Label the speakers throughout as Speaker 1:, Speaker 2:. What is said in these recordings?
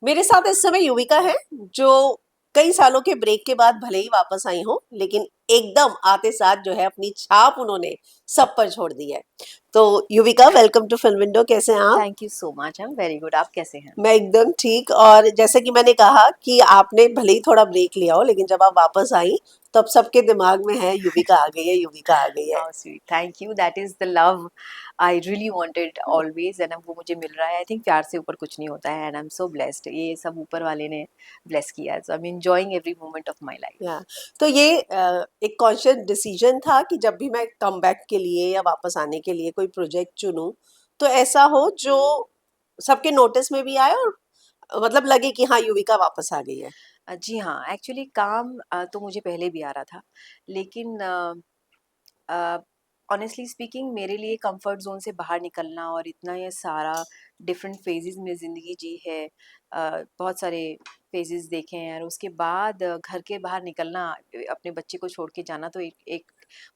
Speaker 1: मेरे साथ इस समय युविका है, जो कई सालों के ब्रेक के बाद भले ही वापस आई हो, लेकिन एकदम आते साथ जो है अपनी छाप उन्होंने सब पर छोड़ दी है। तो Yuvika, welcome to film window. कैसे हैं आप?
Speaker 2: Thank you so much. I am very good. आप कैसे हैं?
Speaker 1: मैं एकदम ठीक। और जैसे कि मैंने कहा कि आपने भले ही थोड़ा ब्रेक लिया हो, लेकिन जब आप वापस आई तो अब सबके दिमाग में है युविका आ गई है, युविका आ गई है।
Speaker 2: How sweet, thank you. That is the love I really wanted always, and अब वो मुझे मिल रहा है। आई थिंक प्यार से ऊपर कुछ नहीं होता है, and I am so blessed. ये सब ऊपर वाले ने ब्लेस किया है, so I am enjoying every moment of my
Speaker 1: या
Speaker 2: लाइफ।
Speaker 1: तो ये एक कॉन्शियस डिसीजन था कि जब भी मैं कम बैक के लिए या वापस आने के लिए कोई प्रोजेक्ट चुनूं, तो ऐसा हो जो सबके नोटिस में भी आए और मतलब लगे कि हाँ, युविका वापस आ गई है।
Speaker 2: जी हाँ, एक्चुअली काम तो मुझे पहले भी आ रहा था, लेकिन ऑनेस्टली स्पीकिंग मेरे लिए कंफर्ट जोन से बाहर निकलना और इतना ये सारा डिफरेंट फेजेस में ज़िंदगी जी है, बहुत सारे फेजेस देखे हैं, और उसके बाद घर के बाहर निकलना, अपने बच्चे को छोड़ के जाना, तो एक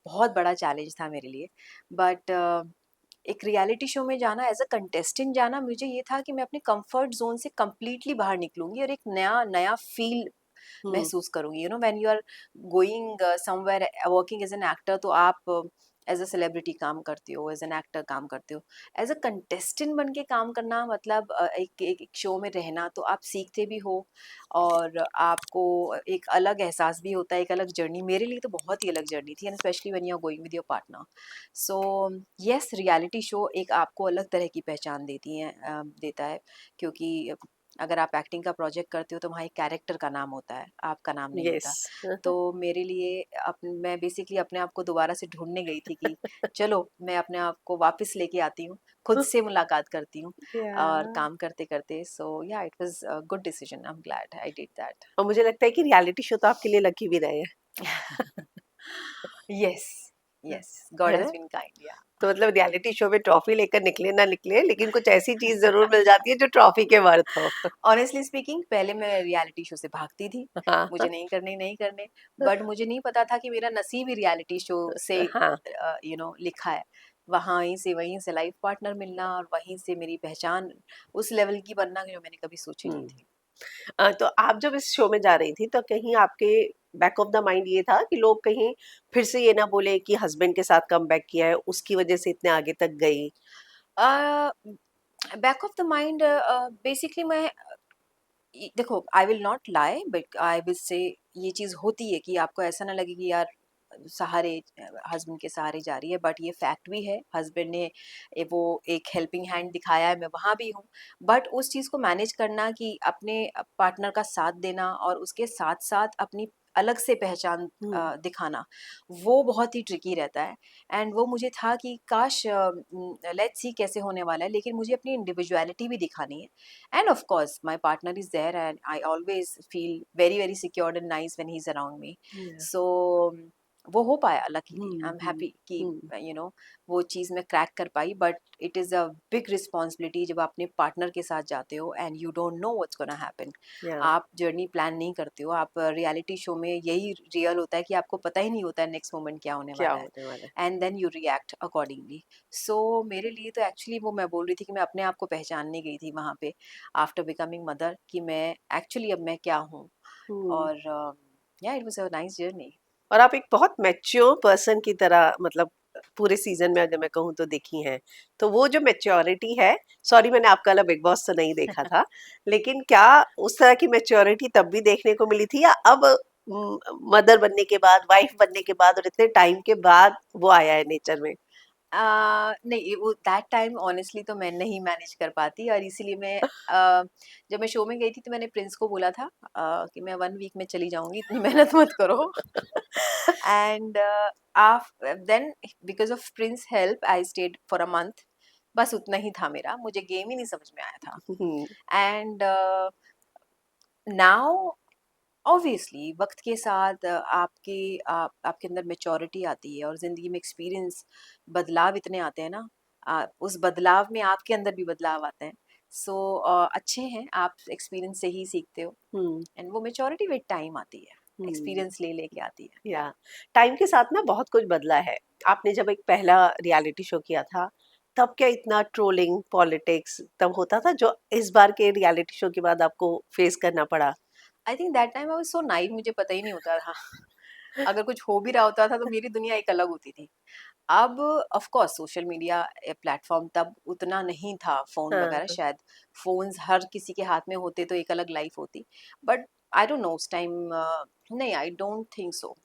Speaker 2: बहुत बड़ा चैलेंज था मेरे लिए। बट एक रियलिटी शो में जाना, एज अ कंटेस्टेंट जाना, मुझे ये था कि मैं अपने कंफर्ट जोन से कम्प्लीटली बाहर निकलूंगी और एक नया नया फील
Speaker 1: हम्म।
Speaker 2: महसूस करूँगी। You know, when you are going somewhere working as an actor, तो आप एज़ अ सेलिब्रिटी काम करते हो, एज़ एन एक्टर काम करते हो। एज़ अ कंटेस्टेंट बन के काम करना मतलब एक शो में रहना, तो आप सीखते भी हो और आपको एक अलग एहसास भी होता है, एक अलग जर्नी। मेरे लिए तो बहुत ही अलग जर्नी थी, and specially when you are going with your partner. So yes, reality show एक आपको अलग तरह की पहचान देता है, क्योंकि अगर आप एक्टिंग का प्रोजेक्ट करते हो तो वहाँ एक कैरेक्टर का नाम होता है, आपका नाम नहीं
Speaker 1: यस।
Speaker 2: होता। तो मेरे लिए मैं बेसिकली अपने आप को दोबारा से ढूँढने गई थी कि चलो मैं अपने आप को वापस लेके आती हूँ, खुद से मुलाकात करती हूँ और
Speaker 1: या
Speaker 2: काम करते-करते। सो या, it was a good decision. I am glad I did that.
Speaker 1: और मुझे लगता है कि रियलिटी शो तो आपके लिए लकी भी रहे
Speaker 2: यस,
Speaker 1: हैं,
Speaker 2: यस, गॉड
Speaker 1: है
Speaker 2: हैज़
Speaker 1: ना?
Speaker 2: बीन काइंड, या।
Speaker 1: तो मतलब रियलिटी शो में ट्रॉफी लेकर निकले ना निकले, लेकिन कुछ ऐसी चीज जरूर मिल जाती है जो ट्रॉफी के वर्थ हो।
Speaker 2: ऑनेस्टली स्पीकिंग पहले मैं रियलिटी शो से भागती थी,
Speaker 1: हाँ।
Speaker 2: मुझे नहीं करने, नहीं करने। बट मुझे नहीं पता था कि मेरा नसीब ही रियलिटी शो से
Speaker 1: हाँ।
Speaker 2: लिखा है। वहीं से लाइफ पार्टनर मिलना और वहीं से मेरी पहचान उस लेवल की बनना जो मैंने कभी सोची नहीं
Speaker 1: हम्म।
Speaker 2: थी।
Speaker 1: तो आप जब इस शो में जा रही थी तो कहीं आपके बैक ऑफ द माइंड ये था कि लोग कहीं फिर से ये ना बोले कि हस्बैंड के साथ कम बैक किया है, उसकी वजह से इतने आगे तक गई?
Speaker 2: Back of the mind basically मैं देखो, आई will not lie, but I will say ये चीज़ होती है कि आपको ऐसा ना लगे कि यार सहारे हस्बैंड के सहारे जा रही है, बट ये फैक्ट भी है। हस्बैंड ने वो एक हेल्पिंग हैंड दिखाया है, मैं वहाँ भी हूँ। बट उस चीज़ को मैनेज करना कि अपने पार्टनर का साथ देना और उसके साथ साथ अपनी अलग से पहचान
Speaker 1: हम्म।
Speaker 2: दिखाना, वो बहुत ही ट्रिकी रहता है। एंड वो मुझे था कि काश लेट्स सी कैसे होने वाला है, लेकिन मुझे अपनी इंडिविजुअलिटी भी दिखानी है। And of course, my partner is there, and I always feel very, very secured and nice when he's around me.
Speaker 1: Yeah.
Speaker 2: So वो हो पाया luckily. I am
Speaker 1: hmm.
Speaker 2: Happy कि
Speaker 1: हम्म।
Speaker 2: वो चीज़ मैं क्रैक कर पाई। But it is a big responsibility जब आप अपने पार्टनर के साथ जाते हो and you don't know what's gonna happen.
Speaker 1: या
Speaker 2: आप जर्नी प्लान नहीं करते हो। आप रियलिटी शो में यही रियल होता है कि आपको पता ही नहीं होता है नेक्स्ट मोमेंट क्या होने
Speaker 1: क्या
Speaker 2: वाला है,
Speaker 1: होने वाला है?
Speaker 2: And then you react accordingly. So मेरे लिए तो एक्चुअली वो मैं बोल रही थी कि मैं अपने आप को पहचानने गई थी वहाँ पे आफ्टर बिकमिंग मदर, कि मैं एक्चुअली अब मैं क्या हूँ।
Speaker 1: हम्म।
Speaker 2: और या, it was a nice journey.
Speaker 1: और आप एक बहुत मैच्योर पर्सन की तरह, मतलब पूरे सीजन में अगर मैं कहूँ तो दिखी हैं। तो वो जो मैच्योरिटी है, सॉरी मैंने आपका वाला बिग बॉस तो नहीं देखा था, लेकिन क्या उस तरह की मैच्योरिटी तब भी देखने को मिली थी, या अब मदर बनने के बाद, वाइफ बनने के बाद और इतने टाइम के बाद वो आया है नेचर में?
Speaker 2: नहीं, वो दैट टाइम ऑनेस्टली तो मैं नहीं मैनेज कर पाती, और इसीलिए जब मैं शो में गई थी तो मैंने प्रिंस को बोला था कि मैं 1 वीक में चली जाऊँगी, इतनी मेहनत मत करो। And of then because of Prince help I stayed for a month. बस उतना ही था मेरा, मुझे गेम ही नहीं समझ में आया था।
Speaker 1: हम्म।
Speaker 2: एंड नाउ ऑब्वियसली वक्त के साथ आपके अंदर मेच्योरिटी आती है और जिंदगी में एक्सपीरियंस, बदलाव इतने आते हैं ना, उस बदलाव में आपके अंदर भी बदलाव आते हैं। सो अच्छे हैं, आप एक्सपीरियंस से ही सीखते हो,
Speaker 1: हम्म।
Speaker 2: एंड वो मेच्योरिटी विद टाइम आती है,
Speaker 1: हम्म।
Speaker 2: एक्सपीरियंस ले लेके आती है।
Speaker 1: या टाइम के साथ ना बहुत कुछ बदला है। आपने जब एक पहला रियलिटी शो किया था तब क्या इतना ट्रोलिंग पॉलिटिक्स तब होता था जो इस बार के रियलिटी शो के बाद आपको फेस करना पड़ा?
Speaker 2: I think that time I was so naive, मुझे पता ही नहीं होता था। अगर कुछ हो भी रहा होता था तो मेरी दुनिया एक अलग होती थी। अब of course social media platform तब उतना नहीं था, फोन वगैरह
Speaker 1: हाँ।
Speaker 2: शायद फोन्स हर किसी के हाथ में होते तो एक अलग लाइफ होती। बट आई डोंट नो उस टाइम, नहीं आई डोंट थिंक सो।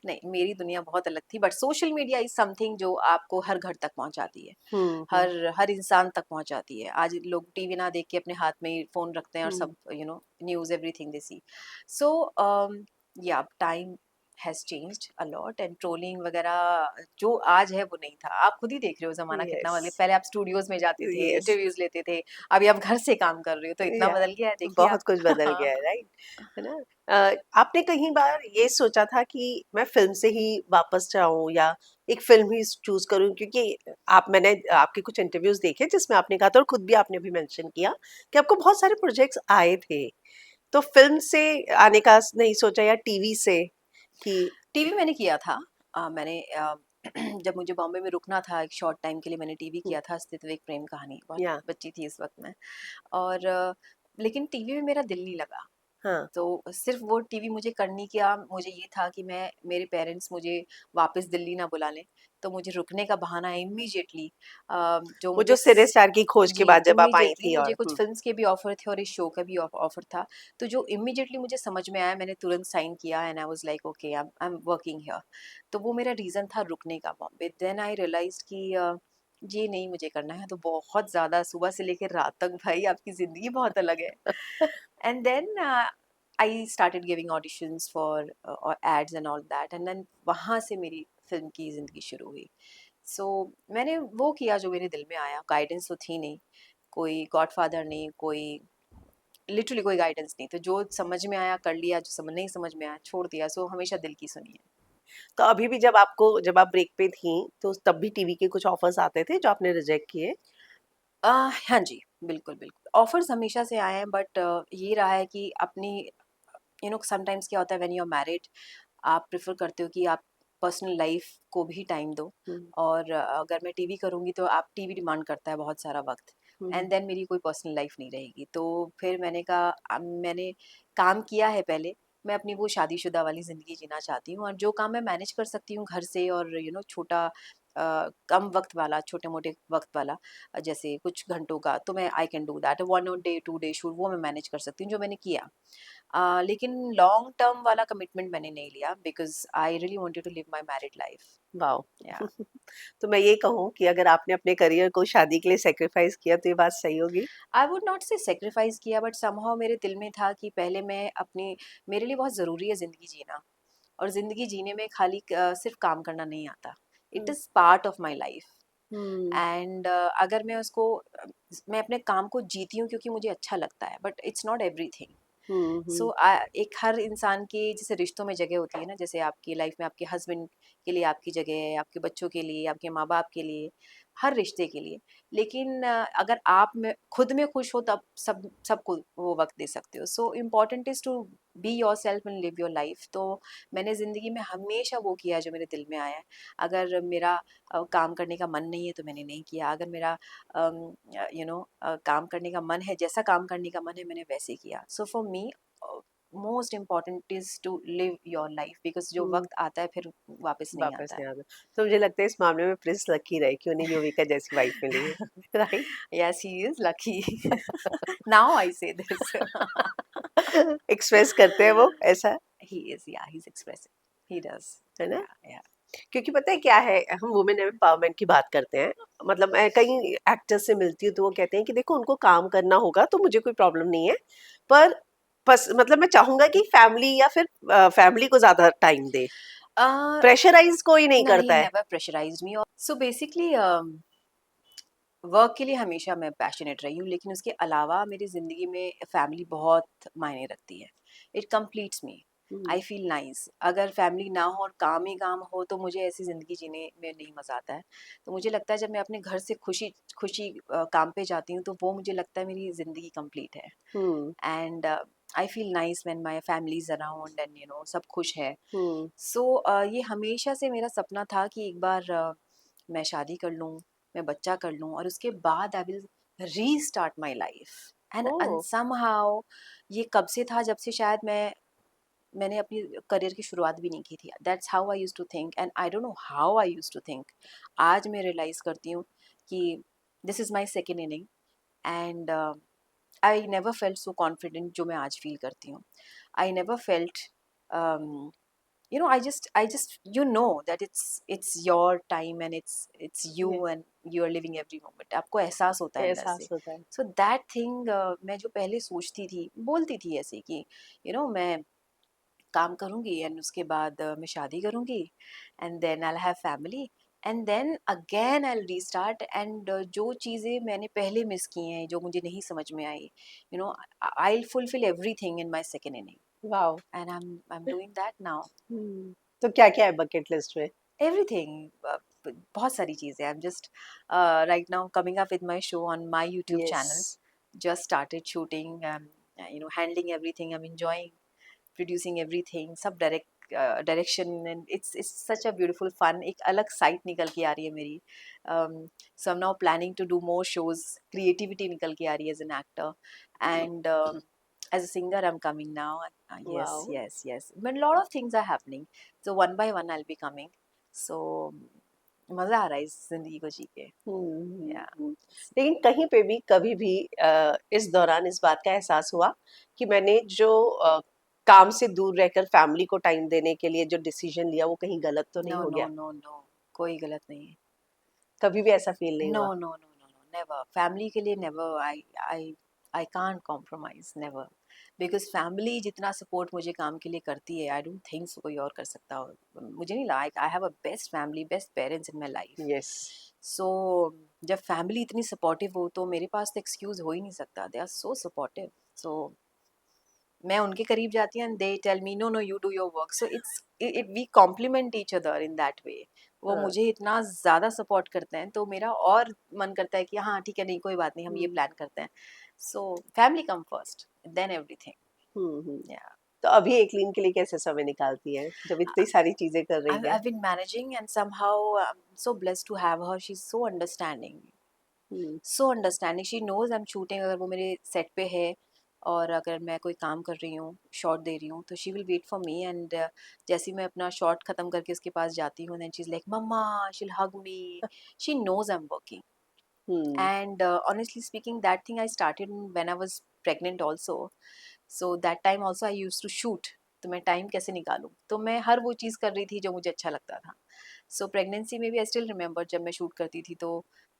Speaker 2: नहीं, मेरी दुनिया बहुत अलग थी, but social media is something जो आपको हर घर तक पहुंचाती है,
Speaker 1: हम्म।
Speaker 2: हर इंसान तक पहुंचाती है। आज लोग टीवी ना देख के अपने हाथ में फोन रखते हैं और
Speaker 1: हम्म।
Speaker 2: सब न्यूज एवरीथिंग दे सी। So yeah time has changed a lot, and trolling वगैरह जो आज है वो नहीं था। आप खुद ही देख रहे हो जमाना कितना
Speaker 1: यस।
Speaker 2: बदले, पहले आप स्टूडियोज में जाते थे,
Speaker 1: यस।
Speaker 2: इंटरव्यूज लेते थे, अभी आप घर से काम कर रहे हो, तो इतना
Speaker 1: या
Speaker 2: बदल गया है, देखिए
Speaker 1: बहुत
Speaker 2: आप।
Speaker 1: कुछ बदल गया है, राइट? है ना? आपने कहीं बार ये सोचा था कि मैं फिल्म से ही वापस जाऊं या एक फिल्म ही चूज करूं, क्योंकि आप मैंने आपके कुछ इंटरव्यूज देखे जिसमें आपने कहा था और खुद भी आपने भी मेंशन किया कि आपको बहुत सारे प्रोजेक्ट्स आए थे, तो फिल्म से आने का नहीं सोचा या टीवी से कि?
Speaker 2: टीवी मैंने किया था। मैंने जब मुझे बॉम्बे में रुकना था एक शॉर्ट टाइम के लिए, मैंने टीवी किया था अस्तित्व एक प्रेम कहानी, बहुत
Speaker 1: या
Speaker 2: बच्ची थी इस वक्त मैं। और लेकिन टीवी में मेरा दिल नहीं लगा।
Speaker 1: हाँ।
Speaker 2: तो सिर्फ वो टीवी मुझे करनी क्या, मुझे ये था कि मैं, मेरे पेरेंट्स मुझे वापस दिल्ली ना बुला लें, तो मुझे रुकने का बहाना इमीडिएटली, जो
Speaker 1: वो
Speaker 2: मुझे
Speaker 1: जो सिरे स्टार की खोज के
Speaker 2: जी,
Speaker 1: बाद जब आप आई
Speaker 2: इमीडिएटली
Speaker 1: थी
Speaker 2: मुझे
Speaker 1: और
Speaker 2: कुछ फिल्म्स के भी ऑफर थे और इस शो का भी ऑफर था। तो जो इमीडिएटली मुझे समझ में आया, मैंने तुरंत साइन किया, and I was like okay, I am working here. तो वो मेरा रीजन था रुकने का बॉम्बे। देन आई रियलाइज्ड कि ये नहीं मुझे करना है, तो बहुत ज्यादा सुबह से लेकर रात तक भाई आपकी जिंदगी बहुत अलग है। And then I started giving auditions for or ads and all that, and then वहाँ से मेरी फिल्म की जिंदगी शुरू हुई। सो मैंने वो किया जो मेरे दिल में आया, गाइडेंस तो थी नहीं, कोई गॉडफादर नहीं, कोई लिटरली कोई गाइडेंस नहीं, तो जो समझ में आया कर लिया, जो समझ नहीं समझ में आया छोड़ दिया। सो हमेशा दिल की सुनी है।
Speaker 1: तो अभी भी जब आप ब्रेक पे थी तो तब भी टीवी के कुछ ऑफर्स आते थे जो आपने रिजेक्ट किए?
Speaker 2: हाँ जी, बिल्कुल बिल्कुल ऑफर्स हमेशा से आए हैं, बट ये रहा है कि अपनी, समटाइम्स क्या होता है व्हेन यू आर मैरिड, आप प्रेफर करते हो कि आप पर्सनल लाइफ को भी टाइम दो।
Speaker 1: हम्म।
Speaker 2: और अगर मैं टीवी करूँगी तो आप, टीवी डिमांड करता है बहुत सारा वक्त,
Speaker 1: हम्म।
Speaker 2: एंड देन मेरी कोई पर्सनल लाइफ नहीं रहेगी। तो फिर मैंने कहा, मैंने काम किया है पहले, मैं अपनी वो शादीशुदा वाली ज़िंदगी जीना चाहती हूँ, और जो काम मैं मैनेज कर सकती हूँ घर से, और छोटा कम वक्त वाला, छोटे मोटे वक्त वाला, जैसे कुछ घंटों का, तो मैं I can do that, 1 day 2 day shoot, वो मैं मैनेज कर सकती हूँ, जो मैंने किया। लेकिन लॉन्ग टर्म वाला कमिटमेंट मैंने नहीं लिया, because I really wanted to live my married life.
Speaker 1: Wow!
Speaker 2: या
Speaker 1: तो मैं ये कहूँ कि अगर आपने अपने करियर को शादी के लिए सैक्रिफाइस किया तो ये बात सही होगी?
Speaker 2: आई वुड नॉट से सेक्रीफाइस किया, बट समहाउ मेरे दिल में था कि पहले मैं अपनी, मेरे लिए बहुत ज़रूरी है ज़िंदगी जीना, और ज़िंदगी जीने में खाली सिर्फ काम करना नहीं आता, it
Speaker 1: hmm.
Speaker 2: Is part of my life.
Speaker 1: Hmm.
Speaker 2: And अगर मैं उसको, मैं अपने काम को जीती हूँ क्योंकि मुझे अच्छा लगता है, बट इट्स नॉट एवरीथिंग।
Speaker 1: हुँ।
Speaker 2: सो
Speaker 1: हुँ।
Speaker 2: एक हर इंसान की जैसे रिश्तों में जगह होती है ना, जैसे आपकी लाइफ में आपके हस्बैंड के लिए आपकी जगह है, आपके बच्चों के लिए, आपके माँ बाप के लिए, हर रिश्ते के लिए। लेकिन अगर आप में खुद में खुश हो, तब सबको वो वक्त दे सकते हो। So important is to be yourself and live your life. तो मैंने ज़िंदगी में हमेशा वो किया जो मेरे दिल में आया है। अगर मेरा काम करने का मन नहीं है तो मैंने नहीं किया, अगर मेरा काम करने का मन है, जैसा काम करने का मन है मैंने वैसे किया। So for me most important is to live your life, because जो
Speaker 1: हुँ।
Speaker 2: वक्त आता है फिर वापस नहीं
Speaker 1: वापस
Speaker 2: आता
Speaker 1: नहीं
Speaker 2: है।
Speaker 1: आता। तो मुझे लगता है इस मामले में प्रिंस लकी रहे कि उन्हें युविका जैसी वाइफ मिली है। Right?
Speaker 2: Yes, he is lucky. Now I से दिस।
Speaker 1: एक्सप्रेस करते हैं वो ऐसा,
Speaker 2: ही इज, या he is expressive, he does.
Speaker 1: है ना?
Speaker 2: या या
Speaker 1: क्योंकि पता है क्या है, हम वुमेन एम्पावरमेंट की बात करते हैं, मतलब मैं कई एक्टर्स से मिलती हूँ तो वो कहते हैं कि देखो उनको काम करना होगा तो मुझे कोई प्रॉब्लम नहीं है, पर बस मतलब मैं चाहूंगा कि फैमिली या फिर फैमिली को ज्यादा टाइम दे, प्रेशराइज कोई नहीं
Speaker 2: ना, ही
Speaker 1: करता है।
Speaker 2: नेवर प्रेशराइज्ड मी। सो बेसिकली वर्क के लिए हमेशा मैं पैशनेट रही हूँ, लेकिन उसके अलावा मेरी ज़िंदगी में फैमिली बहुत मायने रखती है। It completes me,
Speaker 1: hmm.
Speaker 2: I feel nice. अगर फैमिली ना हो और काम ही काम हो तो मुझे ऐसी ज़िंदगी जीने में नहीं मज़ा आता है। तो मुझे लगता है जब मैं अपने घर से खुशी खुशी काम पे जाती हूँ, तो वो मुझे लगता है मेरी ज़िंदगी कंप्लीट है।
Speaker 1: Hmm.
Speaker 2: And I feel nice when my family is around, and सब खुश है।
Speaker 1: हम्म।
Speaker 2: सो ये हमेशा से मेरा सपना था कि एक बार मैं शादी कर लूँ, मैं बच्चा कर लूँ और उसके बाद I will restart my life and
Speaker 1: oh
Speaker 2: somehow ये कब से था, जब से शायद मैंने अपनी करियर की शुरुआत भी नहीं की थी। That's how I used to think and I don't know how I used to think. आज मैं रियलाइज करती हूँ कि this is my second inning and I never felt so confident जो मैं आज फील करती हूँ। I never felt I just that it's your time and it's you
Speaker 1: ये
Speaker 2: and you are living every moment, आपको एहसास होता है अंदर से।
Speaker 1: एहसास होता है।
Speaker 2: so that thing मैं जो पहले सोचती थी, बोलती थी ऐसे कि मैं काम करूंगी एंड उसके बाद मैं शादी करूंगी and then I have family and then again I restart and जो चीज़ें मैंने पहले मिस की हैं, जो मुझे नहीं समझ में आई, I will fulfil everything in my second inning
Speaker 1: wow.
Speaker 2: And I am doing that now.
Speaker 1: तो क्या क्या है बकेट लिस्ट में?
Speaker 2: एवरीथिंग, बहुत सारी चीज़ें। I am just right now coming up with my show on my YouTube
Speaker 1: yes.
Speaker 2: Channel, just started shooting, handling everything, I'm enjoying producing everything, सब direction and it's such a beautiful fun, एक अलग side निकल के आ रही है मेरी। So I am now planning to do more shows, creativity निकल के आ रही है as an actor and as a singer I'm coming now. Yes,
Speaker 1: wow.
Speaker 2: yes, yes, but a lot of things are happening, so one by one I'll be coming. So मजा आ रहा है इस जिंदगी को जी के। Yeah.
Speaker 1: लेकिन कहीं पे भी कभी भी इस दौरान इस बात का एहसास हुआ कि मैंने जो काम से दूर रहकर फैमिली को टाइम देने के लिए जो डिसीजन लिया वो कहीं गलत तो नहीं
Speaker 2: No,
Speaker 1: हो
Speaker 2: no,
Speaker 1: गया?
Speaker 2: no, no, कोई गलत नहीं है।
Speaker 1: कभी भी ऐसा फील नहीं
Speaker 2: नो
Speaker 1: हुआ?
Speaker 2: No no no no, never. Family के लिए never, I can't compromise, never. Because family जितना सपोर्ट मुझे काम के लिए करती है, आई डोंट थिंक सो कोई और कर सकता हो। मुझे नहीं लगा, I have a best family, best parents in my life.
Speaker 1: Yes.
Speaker 2: So जब फैमिली इतनी सपोर्टिव हो तो मेरे पास तो एक्सक्यूज हो ही नहीं सकता, दे आर सो सपोर्टिव। सो मैं उनके करीब जाती हूँ and they tell me no no you do your work, so it's it we complement each other in that way. वो
Speaker 1: हाँ।
Speaker 2: मुझे इतना ज़्यादा सपोर्ट करते हैं तो मेरा और मन करता है कि हाँ ठीक है, नहीं कोई बात नहीं, हम ये
Speaker 1: हम्म।
Speaker 2: प्लान करते हैं। So family come first, then
Speaker 1: hmm. Hmm.
Speaker 2: Everything. या
Speaker 1: तो अभी एकलीन के लिए कैसे समय निकालती है जब इतनी सारी चीजें कर रही है?
Speaker 2: I've been managing and somehow I'm so blessed to have her. She's so understanding,
Speaker 1: hmm.
Speaker 2: So understanding. She knows I am shooting, अगर वो मेरे सेट पे है और अगर मैं कोई काम कर रही हूँ, शॉट दे रही हूँ, तो she will wait for me and जैसे ही मैं अपना शॉट खत्म करके उसके पास जाती हूँ, then she is like mamma, she will hug me. She knows I am working
Speaker 1: hmm.
Speaker 2: and honestly speaking that thing I started when I was pregnant also. So that time also I used to shoot, तो मैं time कैसे निकालूं, तो मैं हर वो चीज़ कर रही थी जो मुझे अच्छा लगता था। सो प्रेगनेंसी में भी आई स्टिल रिमेम्बर जब मैं शूट करती थी तो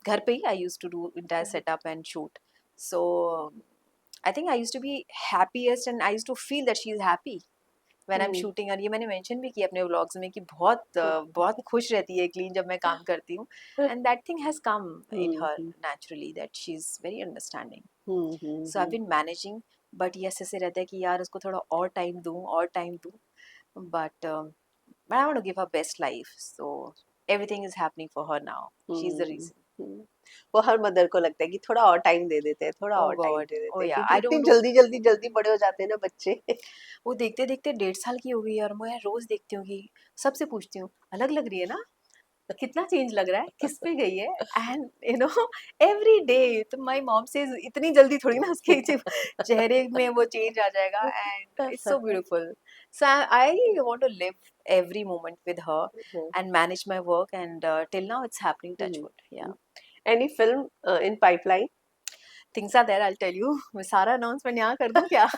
Speaker 2: घर पे ही I used to do entire setup and shoot. So I think I used to be happiest and I used to feel that she is happy when I am
Speaker 1: hmm.
Speaker 2: Shooting. और ये मैंने mention भी किया अपने vlogs में कि बहुत खुश रहती है क्लीन जब मैं काम करती हूँ and that thing has come in her
Speaker 1: hmm.
Speaker 2: Naturally, that she is very understanding.
Speaker 1: Hmm.
Speaker 2: So I been managing, but yes ऐसे रहता है कि यार उसको थोड़ा और टाइम दूँ और टाइम दूँ, but I want to give her best life, so everything is happening for her now. She's the
Speaker 1: hmm.
Speaker 2: reason.
Speaker 1: हम्म। वो हर मदर को लगता है कि थोड़ा और टाइम दे देते हैं, थोड़ा
Speaker 2: Oh
Speaker 1: और टाइम
Speaker 2: God,
Speaker 1: दे
Speaker 2: oh
Speaker 1: देते हैं,
Speaker 2: yeah,
Speaker 1: क्योंकि
Speaker 2: I
Speaker 1: इतनी
Speaker 2: don't do।
Speaker 1: जल्दी जल्दी जल्दी बड़े हो जाते हैं ना बच्चे।
Speaker 2: वो देखते देखते 1.5 साल की हो गई है और मैं रोज देखती हूँ कि सबसे पूछती हूँ अलग लग रही है ना, कितना चेंज लग रहा है, किस पे गई है, एंड एवरी डे। तो माय मॉम से इतनी जल्दी थोड़ी ना उसके चेहरे में वो चेंज आ जाएगा and it's so beautiful. So I want to live every moment with her and manage my work and till now it's happening, touch wood. या
Speaker 1: any film in pipeline?
Speaker 2: Things are there, I tell you. मैं सारा announcement यहाँ कर दूं क्या?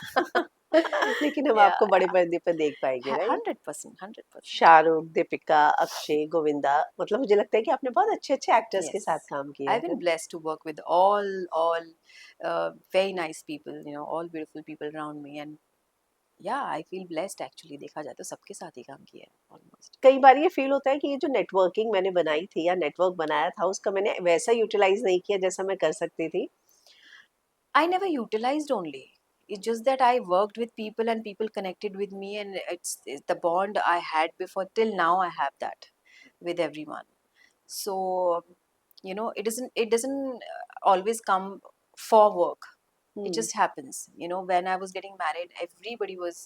Speaker 1: लेकिन हम
Speaker 2: या
Speaker 1: आपको बड़े पर्दे पर देख पाएंगे, राइट?
Speaker 2: 100%, 100%।
Speaker 1: शाहरुख, दीपिका, अक्षय, गोविंदा, मतलब मुझे लगता है कि आपने बहुत अच्छे अच्छे एक्टर्स के साथ
Speaker 2: Yes,
Speaker 1: काम किया
Speaker 2: I've
Speaker 1: है
Speaker 2: been
Speaker 1: ना?
Speaker 2: blessed to work with all very nice people, all beautiful people around me, and yeah, I feel blessed actually। देखा जाए तो सबके साथ ही काम किया है almost।
Speaker 1: कई बार ये फील होता है कि ये जो नेटवर्किंग मैंने बनाई थी या नेटवर्क बनाया था उसका मैंने वैसा यूटिलाइज नहीं किया जैसा मैं कर सकती थी।
Speaker 2: I never utilized only. It's just that I worked with people and people connected with me, and it's the bond I had before till now. I have that with everyone. So it doesn't always come for work. It
Speaker 1: hmm
Speaker 2: just happens. You know, when I was getting married, everybody was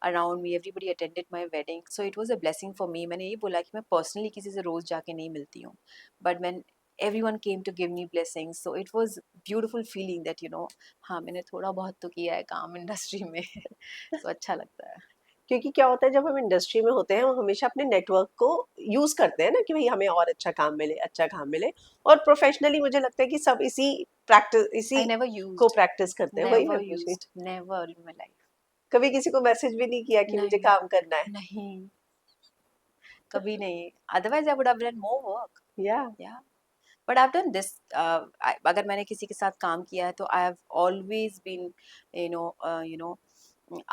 Speaker 2: around me, everybody attended my wedding, so it was a blessing for me. मैंने ये बोला कि मैं personally किसी से रोज जाके नहीं मिलती हूँ, but when everyone came to give me blessings, so it was beautiful feeling that, you know, हाँ मैंने थोड़ा बहुत तो किया है काम इंडस्ट्री में so अच्छा लगता है.
Speaker 1: क्योंकि क्या होता है जब हम इंडस्ट्री में होते हैं हम हमेशा अपने नेटवर्क को यूज करते हैं ना कि भाई हमें और अच्छा काम मिले और प्रोफेशनली मुझे लगता है कि सब इसी
Speaker 2: I never
Speaker 1: को
Speaker 2: used,
Speaker 1: प्रैक्टिस करते हैं वही मैं
Speaker 2: never
Speaker 1: पूछी
Speaker 2: used, never in my life.
Speaker 1: कभी किसी को मैसेज भी नहीं किया कि मुझे
Speaker 2: नहीं,
Speaker 1: काम करना है
Speaker 2: नहीं, कभी नहीं. Otherwise I would have done more work.
Speaker 1: या
Speaker 2: Yeah. But I've done this. अगर मैंने किसी के साथ काम किया है तो I have always been, you know,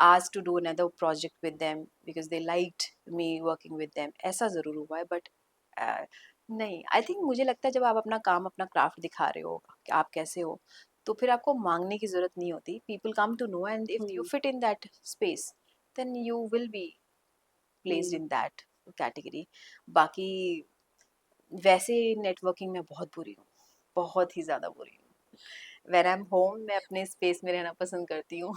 Speaker 2: asked to do another project with them because they liked me working with them. ऐसा ज़रूर हुआ है, but नहीं. I think मुझे लगता है जब आप अपना काम, अपना क्राफ्ट दिखा रहे हो कि आप कैसे हो, तो फिर आपको मांगने की ज़रूरत नहीं होती. People come to know, and if you fit in that space, then you will be placed in that category. बाकी वैसे नेटवर्किंग में बहुत बुरी हूँ, बहुत ही ज़्यादा बुरी हूँ. व्हेन आई एम होम मैं अपने स्पेस में रहना पसंद करती हूँ.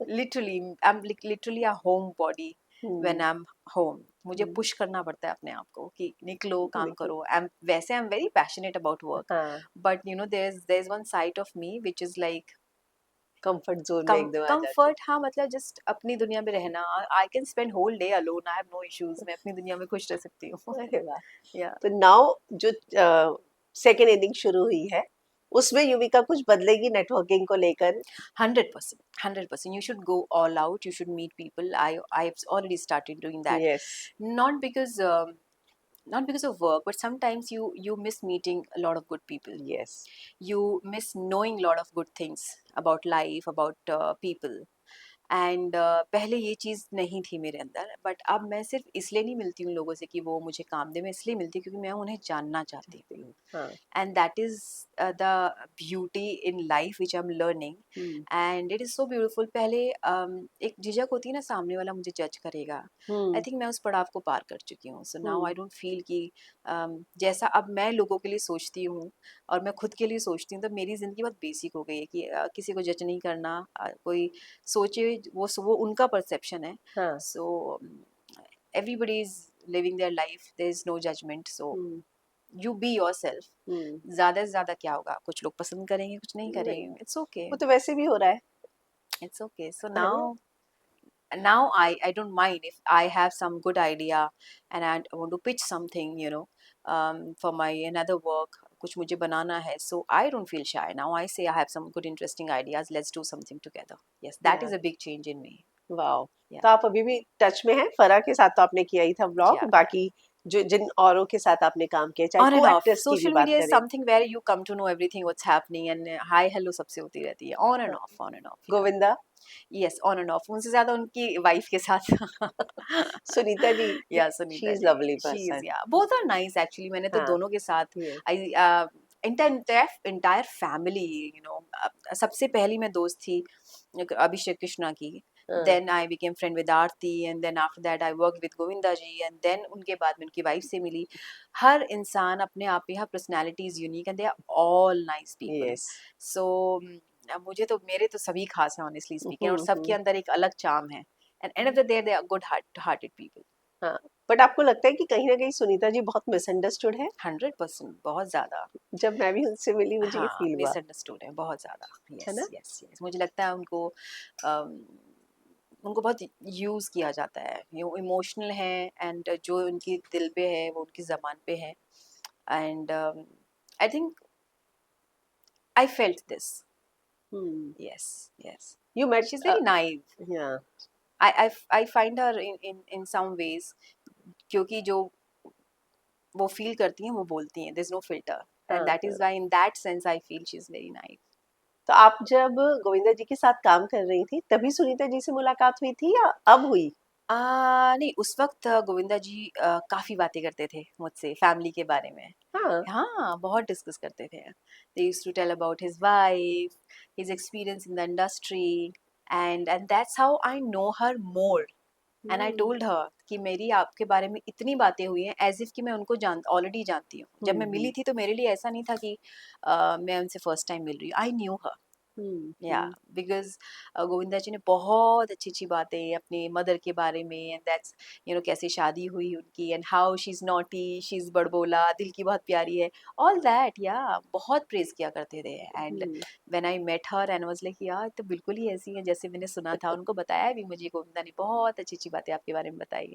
Speaker 2: Literally I am literally a home body when I am home. मुझे पुश करना पड़ता है अपने आप को कि निकलो, काम करो. I am very passionate about work,
Speaker 1: हाँ
Speaker 2: but you know there is one side of me which is like
Speaker 1: comfort zone में एकदम आ जाते
Speaker 2: कंफर्ट. हाँ, मतलब जस्ट अपनी दुनिया में रहना. I can spend whole day alone, I have no issues. मैं अपनी दुनिया में खुश रह सकती हूँ.
Speaker 1: हैं अरे वाह
Speaker 2: या
Speaker 1: तो नाउ जो सेकेंड इनिंग शुरू हुई है उसमें युविका कुछ बदलेगी नेटवर्किंग को लेकर
Speaker 2: 100%, 100%. You should go all out. You should meet people. I've already started doing that.
Speaker 1: Yes
Speaker 2: Not because not because of work, but sometimes you miss meeting a lot of good people.
Speaker 1: Yes
Speaker 2: You miss knowing a lot of good things about life, about people. And पहले ये चीज़ नहीं थी मेरे अंदर, but अब मैं सिर्फ इसलिए नहीं मिलती हूँ लोगों से कि वो मुझे काम दे. मैं इसलिए मिलती हूँ क्योंकि मैं उन्हें जानना चाहती हूँ.
Speaker 1: हाँ
Speaker 2: And that is the beauty in life which I'm learning. And it is so beautiful. पहले एक झिझक होती है ना, सामने वाला मुझे जज करेगा. आई थिंक मैं उस पड़ाव को पार कर चुकी हूँ. So now I don't feel कि जैसा अब मैं लोगों के लिए सोचती हूँ और मैं खुद के लिए सोचती हूँ, तो मेरी ज़िंदगी बहुत बेसिक हो गई है कि किसी को जज नहीं करना. कोई सोचे वो उनका परसेप्शन है.
Speaker 1: हाँ
Speaker 2: so everybody is living their life, there is no judgement. So you be yourself. ज्यादा से ज्यादा क्या होगा, कुछ लोग पसंद करेंगे, कुछ नहीं
Speaker 1: नहीं
Speaker 2: करेंगे. इट्स ओके,
Speaker 1: वो तो वैसे भी हो रहा है
Speaker 2: इट्स ओके. सो
Speaker 1: है ना
Speaker 2: now I don't mind if I have some good idea and I want to pitch something, you know, for my another work. कुछ मुझे बनाना है, so I don't feel shy. Now I say I have some good interesting ideas. Let's do something together. Yes, that
Speaker 1: या
Speaker 2: is a big change in me.
Speaker 1: Wow तो
Speaker 2: Yeah,
Speaker 1: आप अभी भी touch में हैं फरा के साथ तो आपने किया ही था ब्लॉग
Speaker 2: yeah.
Speaker 1: बाकी जो जिन औरों के साथ आपने काम किया चाहे
Speaker 2: On and
Speaker 1: को
Speaker 2: off.
Speaker 1: एक्टर्स की भी
Speaker 2: Social
Speaker 1: बात
Speaker 2: media is
Speaker 1: करें
Speaker 2: something where you come to know everything what's happening, and hi hello सबसे होती रहती है. On and
Speaker 1: हाँ,
Speaker 2: off, on and off. Yeah.
Speaker 1: Govinda
Speaker 2: Yes, on and off. उनसे ज़्यादा उनकी वाइफ के साथ.
Speaker 1: Sunita ji
Speaker 2: Yeah,
Speaker 1: she
Speaker 2: Sunita
Speaker 1: is
Speaker 2: ji.
Speaker 1: Lovely
Speaker 2: She is,
Speaker 1: person
Speaker 2: yeah. Both are nice actually. मैंने तो
Speaker 1: हाँ
Speaker 2: दोनों के साथ
Speaker 1: yes,
Speaker 2: I entire family, you know. सबसे पहली मैं दोस्त थी अभिषेक कृष्णा की.
Speaker 1: हाँ,
Speaker 2: Then I became friend with Aarti, and then after that I worked with Govinda ji, and then उनके बाद मैं उनकी वाइफ से मिली. हर इंसान अपने आप में, हर personality is unique and they are all nice people.
Speaker 1: yes.
Speaker 2: So मुझे तो मेरे तो सभी खास हैं honestly speaking, और सबके अंदर एक अलग चार्म है. And end of the day they are good hearted people.
Speaker 1: हाँ बट आपको लगता है कि कहीं ना कहीं सुनीता जी बहुत मिसअंडरस्टूड है
Speaker 2: 100%, बहुत ज़्यादा.
Speaker 1: जब मैं भी उनसे मिली मुझे ये
Speaker 2: हाँ,
Speaker 1: फील हुआ
Speaker 2: मिसअंडरस्टूड है बहुत ज़्यादा.
Speaker 1: है
Speaker 2: यस
Speaker 1: ना
Speaker 2: यस यस. मुझे लगता है उनको अम, उनको बहुत यूज़ किया जाता है. ये इमोशनल है, एंड जो उनकी दिल पे है वो उनकी ज़बान पे है. And I think I felt this. Yes yes.
Speaker 1: You met
Speaker 2: she is very naive.
Speaker 1: Yeah
Speaker 2: I find her in some ways, क्योंकि जो वो फील करती हैं वो बोलती हैं. There's no filter,
Speaker 1: हाँ
Speaker 2: and that
Speaker 1: हाँ
Speaker 2: is why in that sense I feel she's very nice.
Speaker 1: तो आप जब गोविंदा जी के साथ काम कर रही थी तभी सुनीता जी से मुलाकात हुई थी या अब हुई
Speaker 2: नहीं, उस वक्त गोविंदा जी काफ़ी बातें करते थे मुझसे फैमिली के बारे में.
Speaker 1: हाँ
Speaker 2: हाँ, बहुत डिस्कस करते थे. They used to tell about his wife, his experience in the industry, and that's how I know her more. And I told her कि मेरी आपके बारे में इतनी बातें हुई हैं एज इफ कि मैं उनको ऑलरेडी जानती हूँ. जब मैं मिली थी तो मेरे लिए ऐसा नहीं था कि मैं उनसे फर्स्ट टाइम मिल रही हूँ. आई न्यू हर. या बिकॉज गोविंदा जी ने बहुत अच्छी अच्छी बातें अपने मदर के बारे में, एंड दैट्स कैसे शादी हुई उनकी, and how she is naughty, she is बड़बोला, दिल की बहुत प्यारी है, ऑल दैट, या बहुत प्रेज किया करते थे। And when I met her and was like यार तो बिल्कुल ही ऐसी है जैसे मैंने सुना था। उनको बताया भी मुझे, गोविंदा ने बहुत अच्छी अच्छी बातें आपके बारे में बताई,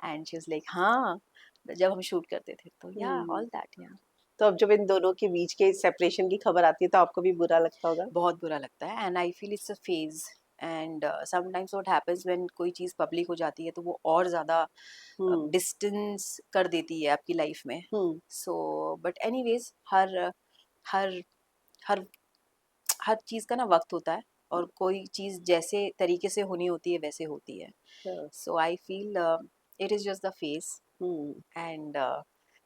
Speaker 2: एंड शी वाज लाइक हाँ, जब हम शूट करते थे तो या ऑल दैट, या
Speaker 1: तो अब जब इन दोनों के बीच के सेपरेशन की खबर आती है तो आपको भी बुरा लगता होगा?
Speaker 2: बहुत बुरा लगता है, and I feel it's a phase, and sometimes what happens when कोई चीज़ पब्लिक हो जाती है तो वो और ज़्यादा
Speaker 1: हम्म
Speaker 2: डिस्टेंस कर देती है आपकी लाइफ में।
Speaker 1: हम्म
Speaker 2: सो बट एनीवेज, हर हर हर चीज़ का ना वक्त होता है, और कोई चीज़ जैसे तरीके से होनी होती है वैसे होती है।
Speaker 1: हाँ,
Speaker 2: so I feel it is just the phase,
Speaker 1: hmm
Speaker 2: and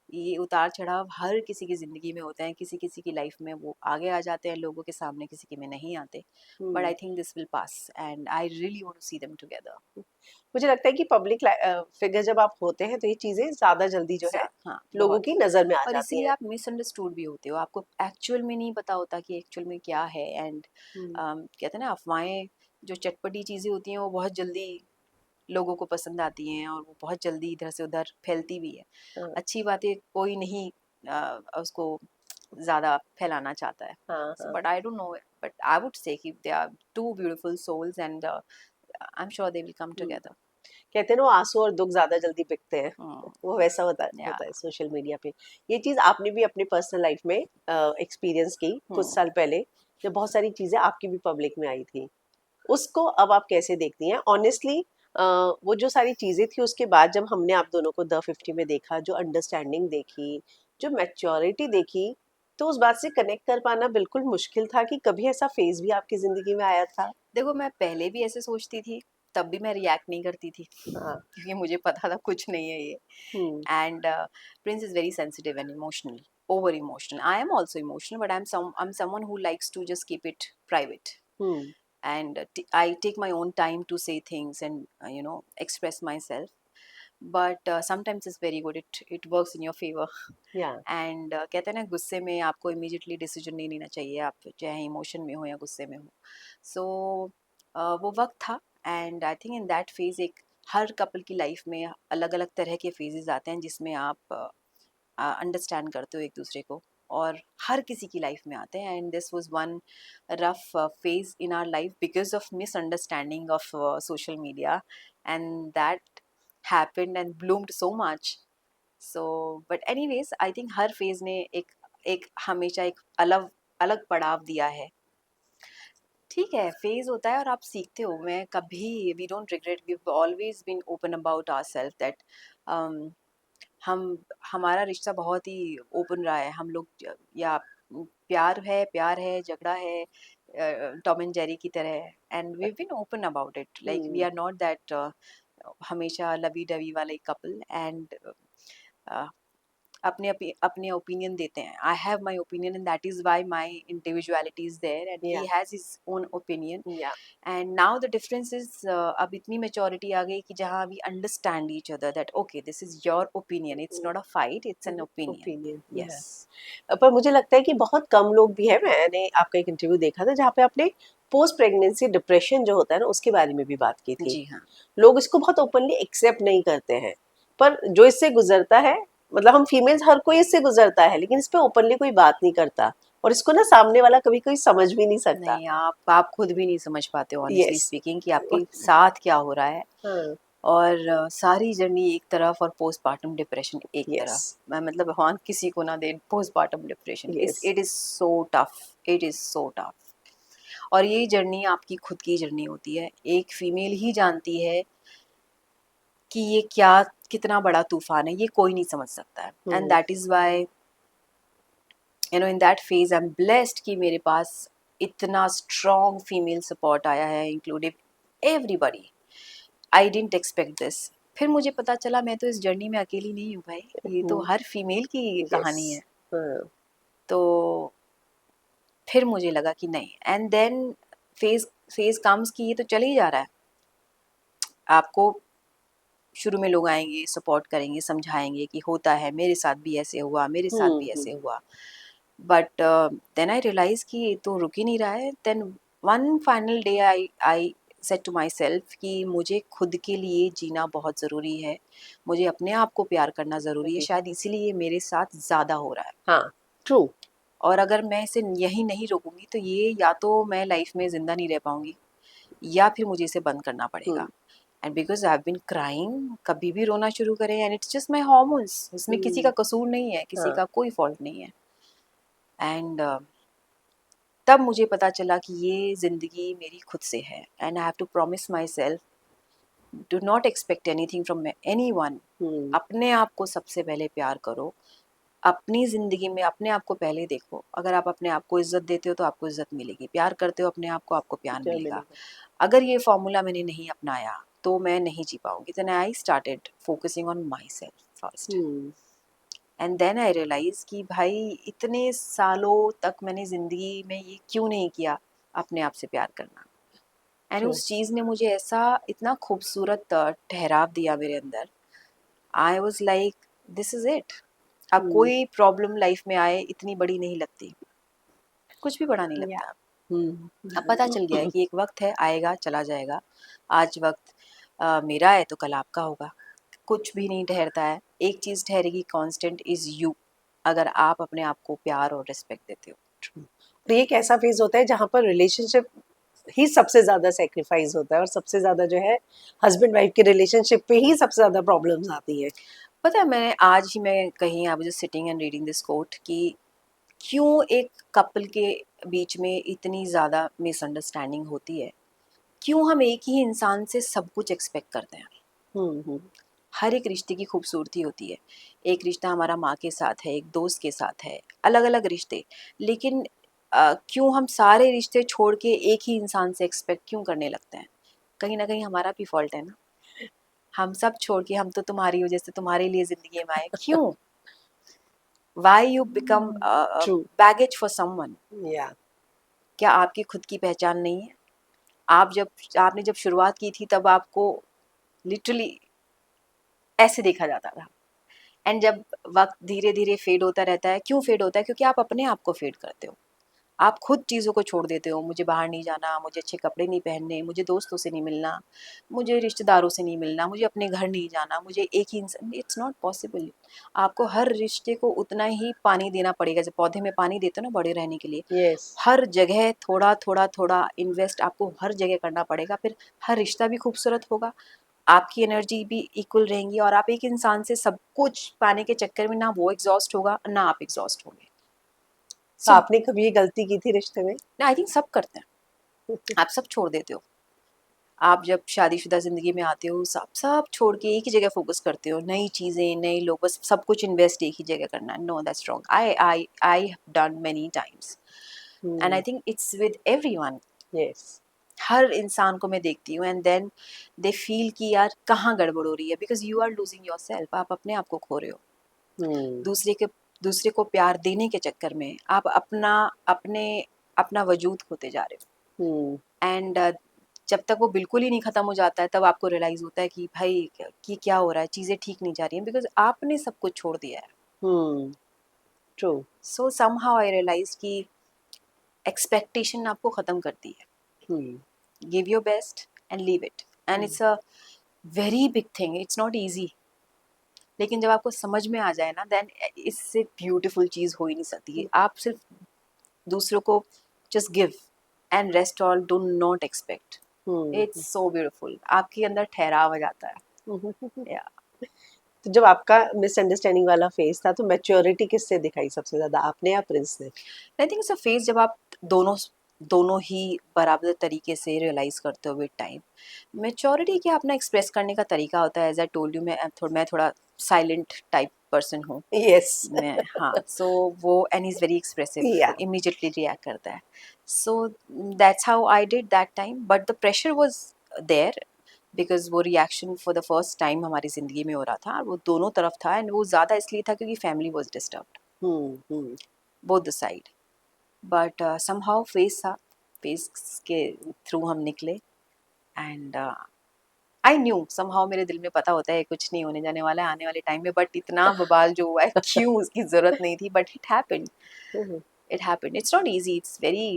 Speaker 2: ये उतार चढ़ाव हर किसी की ज़िंदगी में होते हैं, किसी किसी की लाइफ में वो आगे आ जाते हैं लोगों के सामने, किसी के में नहीं आते, but
Speaker 1: hmm
Speaker 2: I think this will pass, and I really want to see them together.
Speaker 1: मुझे लगता है कि पब्लिक फिगर जब आप होते हैं तो ये चीजें ज्यादा जल्दी जो है
Speaker 2: हाँ,
Speaker 1: लोगों
Speaker 2: बहुत।
Speaker 1: की नजर में आ
Speaker 2: और
Speaker 1: जाती
Speaker 2: इसीलिए
Speaker 1: हैं।
Speaker 2: आप मिसअंडरस्टूड भी होते हो, आपको एक्चुअल में नहीं पता होता कि एक्चुअल में क्या है, एंड
Speaker 1: हम्म
Speaker 2: कहते हैं ना, अफवाहें जो चटपटी चीज़ें होती हैं वो बहुत जल्दी लोगों को पसंद आती हैं, और वो बहुत जल्दी इधर से उधर फैलती भी है।
Speaker 1: हाँ
Speaker 2: अच्छी बातें कोई नहीं उसको ज़्यादा फैलाना चाहता है।
Speaker 1: हाँ
Speaker 2: So,
Speaker 1: हाँ
Speaker 2: but I don't know, but I would say कि they are two beautiful souls, and I'm sure they will come
Speaker 1: hmm.
Speaker 2: together.
Speaker 1: कहते हैं ना वो आंसू और दुख ज्यादा जल्दी बिकते हैं।
Speaker 2: Hmm.
Speaker 1: वो वैसा होता
Speaker 2: Yeah.
Speaker 1: होता है सोशल मीडिया पे। ये चीज आपने भी अपनी पर्सनल लाइफ में एक्सपीरियंस की कुछ
Speaker 2: Hmm.
Speaker 1: साल पहले, जब बहुत सारी चीजें आपकी भी पब्लिक में आई थी। उसको अब आप कैसे देखती हैं ऑनेस्टली? वो जो सारी चीजें थी उसके बाद जब हमने आप दोनों को द 50 में देखा, जो अंडरस्टैंडिंग देखी, जो मैच्योरिटी देखी, तो उस बात से कनेक्ट कर पाना बिल्कुल मुश्किल था कि कभी ऐसा फेज भी आपकी जिंदगी में आया था?
Speaker 2: देखो, मैं पहले भी ऐसे सोचती थी, तब भी मैं रिएक्ट नहीं करती थी
Speaker 1: हाँ
Speaker 2: क्योंकि मुझे पता था कुछ नहीं है ये।
Speaker 1: हम्म
Speaker 2: And Prince is very sensitive and emotional, over emotional. I am also emotional, but I'm someone who likes to just keep it private,
Speaker 1: hmm
Speaker 2: and I take my own time to say things and express myself. But sometimes it's very good. It works in your favor.
Speaker 1: या
Speaker 2: and कहते हैं ना, गुस्से में आपको immediately decision नहीं लेना चाहिए, आप चाहे इमोशन में हो या गुस्से में हो। सो वो वक्त था, and I think in that phase एक हर कपल की लाइफ में अलग अलग तरह के फेजेस आते हैं जिसमें आप अंडरस्टैंड करते हो एक दूसरे को, और हर किसी की लाइफ में आते हैं, and this was one rough phase in our life because of misunderstanding of social media, and that happened and bloomed so much. So but anyways, I think हर फेज ने एक एक हमेशा एक अलग अलग पड़ाव दिया है। ठीक है, फेज होता है और आप सीखते हो। मैं कभी, we don't regret, we always been open about ourselves that हम हमारा रिश्ता बहुत ही ओपन रहा है। हम लोग या प्यार है, झगड़ा है, टॉम एंड जेरी की तरह, and we been open about it, like we
Speaker 1: hmm
Speaker 2: are not that हमेशा लवी डवी वाले कपल, एंड अपने ओपिनियन देते हैं। I have my opinion, and that is why my individuality is there, and he
Speaker 1: yeah
Speaker 2: has his own opinion.
Speaker 1: Yeah
Speaker 2: and now the difference is, अब इतनी maturity आ गई कि जहाँ we understand each other that okay, this is your opinion, it's not a fight, it's an opinion.
Speaker 1: Opinion
Speaker 2: yes.
Speaker 1: या। पर मुझे लगता है कि बहुत कम लोग भी हैं, मैंने आपका एक इंटरव्यू देखा था जहाँ पे आपने पोस्ट प्रेगनेंसी डिप्रेशन जो होता है ना उसके बारे में भी बात की थी।
Speaker 2: जी हाँ।
Speaker 1: लोग इसको बहुत ओपनली एक्सेप्ट नहीं करते हैं, पर जो इससे गुजरता है, मतलब हम फीमेल्स हर कोई इससे गुजरता है, लेकिन इस पे ओपनली कोई बात नहीं करता, और इसको ना सामने वाला कभी कोई समझ भी नहीं सकता।
Speaker 2: नहीं, आप खुद भी नहीं समझ पाते हो ऑनेस्टली
Speaker 1: यस।
Speaker 2: स्पीकिंग कि आपके साथ क्या हो रहा है।
Speaker 1: हाँ
Speaker 2: और सारी जर्नी एक तरफ और पोस्टपार्टम डिप्रेशन एक
Speaker 1: यस
Speaker 2: तरफ। मैं मतलब भगवान किसी को ना दे पोस्टपार्टम डिप्रेशन, इस
Speaker 1: yes
Speaker 2: it is so tough, it is so tough. और ये जर्नी आपकी खुद की जर्नी होती है, एक फीमेल ही जानती है कि ये क्या, कितना बड़ा तूफान है, ये कोई नहीं समझ सकता है। And that is why in that phase I am blessed कि मेरे पास इतना स्ट्रॉन्ग फीमेल सपोर्ट आया है, including everybody. I didn't expect this. फिर मुझे पता चला मैं तो इस जर्नी में अकेली नहीं हूँ भाई, ये तो हर फीमेल की
Speaker 1: यस।
Speaker 2: कहानी है।
Speaker 1: हाँ
Speaker 2: तो फिर मुझे लगा कि नहीं, and then phase phase comes कि ये तो चल ही जा रहा है। आपको शुरू में लोग आएंगे, सपोर्ट करेंगे, समझाएंगे कि होता है, मेरे साथ भी ऐसे हुआ, मेरे साथ भी ऐसे
Speaker 1: हम्म।
Speaker 2: हुआ। बट देन आई रियलाइज कि ये तो रुक ही नहीं रहा है. Then one final day I said to myself कि मुझे खुद के लिए जीना बहुत ज़रूरी है, मुझे अपने आप को प्यार करना ज़रूरी है,
Speaker 1: जी,
Speaker 2: शायद इसीलिए ये मेरे साथ ज़्यादा हो रहा है.
Speaker 1: हाँ, ट्रू।
Speaker 2: और अगर मैं इसे यहीं नहीं रोकूंगी तो ये या तो मैं लाइफ में ज़िंदा नहीं रह पाऊंगी या फिर मुझे इसे बंद करना पड़ेगा. And because I have been crying, कभी भी रोना शुरू करें and it's just my hormones, इसमें किसी का कसूर नहीं है, किसी
Speaker 1: हाँ,
Speaker 2: का कोई फॉल्ट नहीं है. एंड तब मुझे पता चला कि ये ज़िंदगी मेरी खुद से है and I have to promise myself, do not expect anything from anyone.
Speaker 1: Hmm,
Speaker 2: अपने आप को सबसे पहले प्यार करो, अपनी ज़िंदगी में अपने आप को पहले देखो. अगर आप अपने आप को इज़्ज़त देते हो तो आपको इज़्ज़त मिलेगी, प्यार करते हो अपने आप को, आपको प्यार
Speaker 1: क्या
Speaker 2: मिलेगा.
Speaker 1: मिलेगा?
Speaker 2: अगर ये फॉर्मूला मैंने नहीं अपनाया तो मैं नहीं जी पाऊंगी. Then I started focusing on myself first.
Speaker 1: Hmm,
Speaker 2: and then I realise कि भाई इतने सालों तक मैंने ज़िंदगी में ये क्यों नहीं किया, अपने आप से प्यार करना. And
Speaker 1: true.
Speaker 2: उस चीज़ ने मुझे ऐसा इतना खूबसूरत ठहराव दिया मेरे अंदर. I was like this is it. अब
Speaker 1: हम्म,
Speaker 2: कोई प्रॉब्लम लाइफ में आए इतनी बड़ी नहीं लगती, कुछ भी बड़ा नहीं
Speaker 1: या,
Speaker 2: लगता. अब पता चल गया है
Speaker 1: हम्म,
Speaker 2: कि एक वक्त है, आएगा चला जाएगा. आज वक्त मेरा है तो कल आपका होगा. कुछ भी नहीं ठहरता है, एक चीज़ ठहरेगी कांस्टेंट इज़ यू, अगर आप अपने आप को प्यार और रिस्पेक्ट देते हो.
Speaker 1: ट्रू। और ये एक ऐसा फेज होता है जहाँ पर रिलेशनशिप ही सबसे ज्यादा सेक्रीफाइस होता है, और सबसे ज्यादा जो है हस्बैंड वाइफ के रिलेशनशिप पे ही सबसे ज्यादा प्रॉब्लम्स आती हैं।
Speaker 2: पता है, मैंने आज ही मैं कहीं I was just sitting and reading this quote कि क्यों एक कपल के बीच में इतनी ज़्यादा मिसअंडरस्टैंडिंग होती है, क्यों हम एक ही इंसान से सब कुछ एक्सपेक्ट करते हैं.
Speaker 1: हम्म,
Speaker 2: हर एक रिश्ते की खूबसूरती होती है. एक रिश्ता हमारा माँ के साथ है, एक दोस्त के साथ है, अलग अलग रिश्ते. लेकिन क्यों हम सारे रिश्ते छोड़ के एक ही इंसान से एक्सपेक्ट क्यों करने लगते हैं. कहीं ना कहीं हमारा भी फॉल्ट है ना. हम सब छोड़ के हम तो तुम्हारी वजह से तुम्हारे लिए ज़िंदगी में आए, क्यों. Why you become
Speaker 1: true.
Speaker 2: Baggage for someone.
Speaker 1: या,
Speaker 2: क्या आपकी खुद की पहचान नहीं है. आप जब आपने जब शुरुआत की थी तब आपको लिटरली ऐसे देखा जाता था. एंड जब वक्त धीरे धीरे फेड होता रहता है, क्यों फेड होता है, क्योंकि आप अपने आप को फेड करते हो. आप खुद चीज़ों को छोड़ देते हो. मुझे बाहर नहीं जाना, मुझे अच्छे कपड़े नहीं पहनने, मुझे दोस्तों से नहीं मिलना, मुझे रिश्तेदारों से नहीं मिलना, मुझे अपने घर नहीं जाना, मुझे एक ही इंसान. It's not possible. आपको हर रिश्ते को उतना ही पानी देना पड़ेगा, जब पौधे में पानी देते हो ना बड़े रहने के लिए.
Speaker 1: यस,
Speaker 2: हर जगह थोड़ा थोड़ा थोड़ा इन्वेस्ट आपको हर जगह करना पड़ेगा, फिर हर रिश्ता भी खूबसूरत होगा, आपकी एनर्जी भी इक्वल रहेंगी, और आप एक इंसान से सब कुछ पाने के चक्कर में ना वो एग्जॉस्ट होगा ना आप एग्जॉस्ट होंगे.
Speaker 1: तो
Speaker 2: सो
Speaker 1: आपने कभी ये गलती की थी रिश्ते में?
Speaker 2: आई थिंक सब करते हैं. आप सब छोड़ देते हो. आप जब शादीशुदा ज़िंदगी में आते हो, सब सब छोड़ के एक ही जगह फ़ोकस करते हो, नई चीज़ें, नए लोग, बस सब कुछ इन्वेस्ट एक ही जगह करना. No, that's wrong. I have done many times and I think it's with everyone.
Speaker 1: Yes.
Speaker 2: हर इंसान को मैं देखती हूँ एंड देन दे फील कि यार कहाँ गड़बड़ हो रही है, बिकॉज़ यू आर लूज़िंग योरसेल्फ. आप अपने आप को खो रहे हो.
Speaker 1: हम्म,
Speaker 2: दूसरे के दूसरे को प्यार देने के चक्कर में आप अपने अपना वजूद खोते जा रहे
Speaker 1: हम्म,
Speaker 2: हो. एंड जब तक वो बिल्कुल ही नहीं खत्म हो जाता है तब आपको रियलाइज होता है कि भाई कि क्या हो रहा है, चीज़ें ठीक नहीं जा रही हैं, बिकॉज आपने सब कुछ छोड़ दिया है.
Speaker 1: Hmm, true.
Speaker 2: So somehow I realise कि एक्सपेक्टेशन आपको ख़त्म करती है.
Speaker 1: Hmm,
Speaker 2: give your best and leave it. And it's a very big thing, it's not easy. लेकिन जब आपको समझ में आ जाए ना, देन इससे ब्यूटीफुल चीज़ हो ही नहीं सकती. आप सिर्फ दूसरों को just give and rest all, do not expect.
Speaker 1: Hmm,
Speaker 2: it's so beautiful. आपके अंदर ठहराव आ जाता है.
Speaker 1: हम्म।
Speaker 2: या
Speaker 1: तो जब आपका मिसअंडरस्टैंडिंग वाला फेज था तो मैच्योरिटी किससे दिखाई सबसे ज्यादा, आपने या प्रिंस ने?
Speaker 2: आई थिंक इट्स अ फेज जब आप दोनों दोनों ही बराबर तरीके से रियलाइज करते हो विद टाइम. मेच्योरिटी क्या अपना एक्सप्रेस करने का तरीका होता है. एज आई टोल्ड यू, मैं थोड़ा साइलेंट टाइप पर्सन हूँ.
Speaker 1: यस।
Speaker 2: मैं, हाँ, सो वो एंड इज़ वेरी एक्सप्रेसिव,
Speaker 1: या,
Speaker 2: इमीडिएटली रिएक्ट करता है. So that's how I did that time, but the pressure was there, because वो reaction for the first time हमारी ज़िंदगी में हो रहा था, और वो दोनों तरफ था. एंड वो ज़्यादा इसलिए था क्योंकि family was disturbed,
Speaker 1: hmm,
Speaker 2: both the side. But somehow face था, फेस के थ्रू हम निकले. एंड आई न्यू समहाउ, मेरे दिल में पता होता है कुछ नहीं होने जाने वाला है आने वाले टाइम में, बट इतना बवाल जो हुआ है क्यों, उसकी जरूरत नहीं थी, but it happened.
Speaker 1: Hmm,
Speaker 2: It happened. It's not easy. It's very,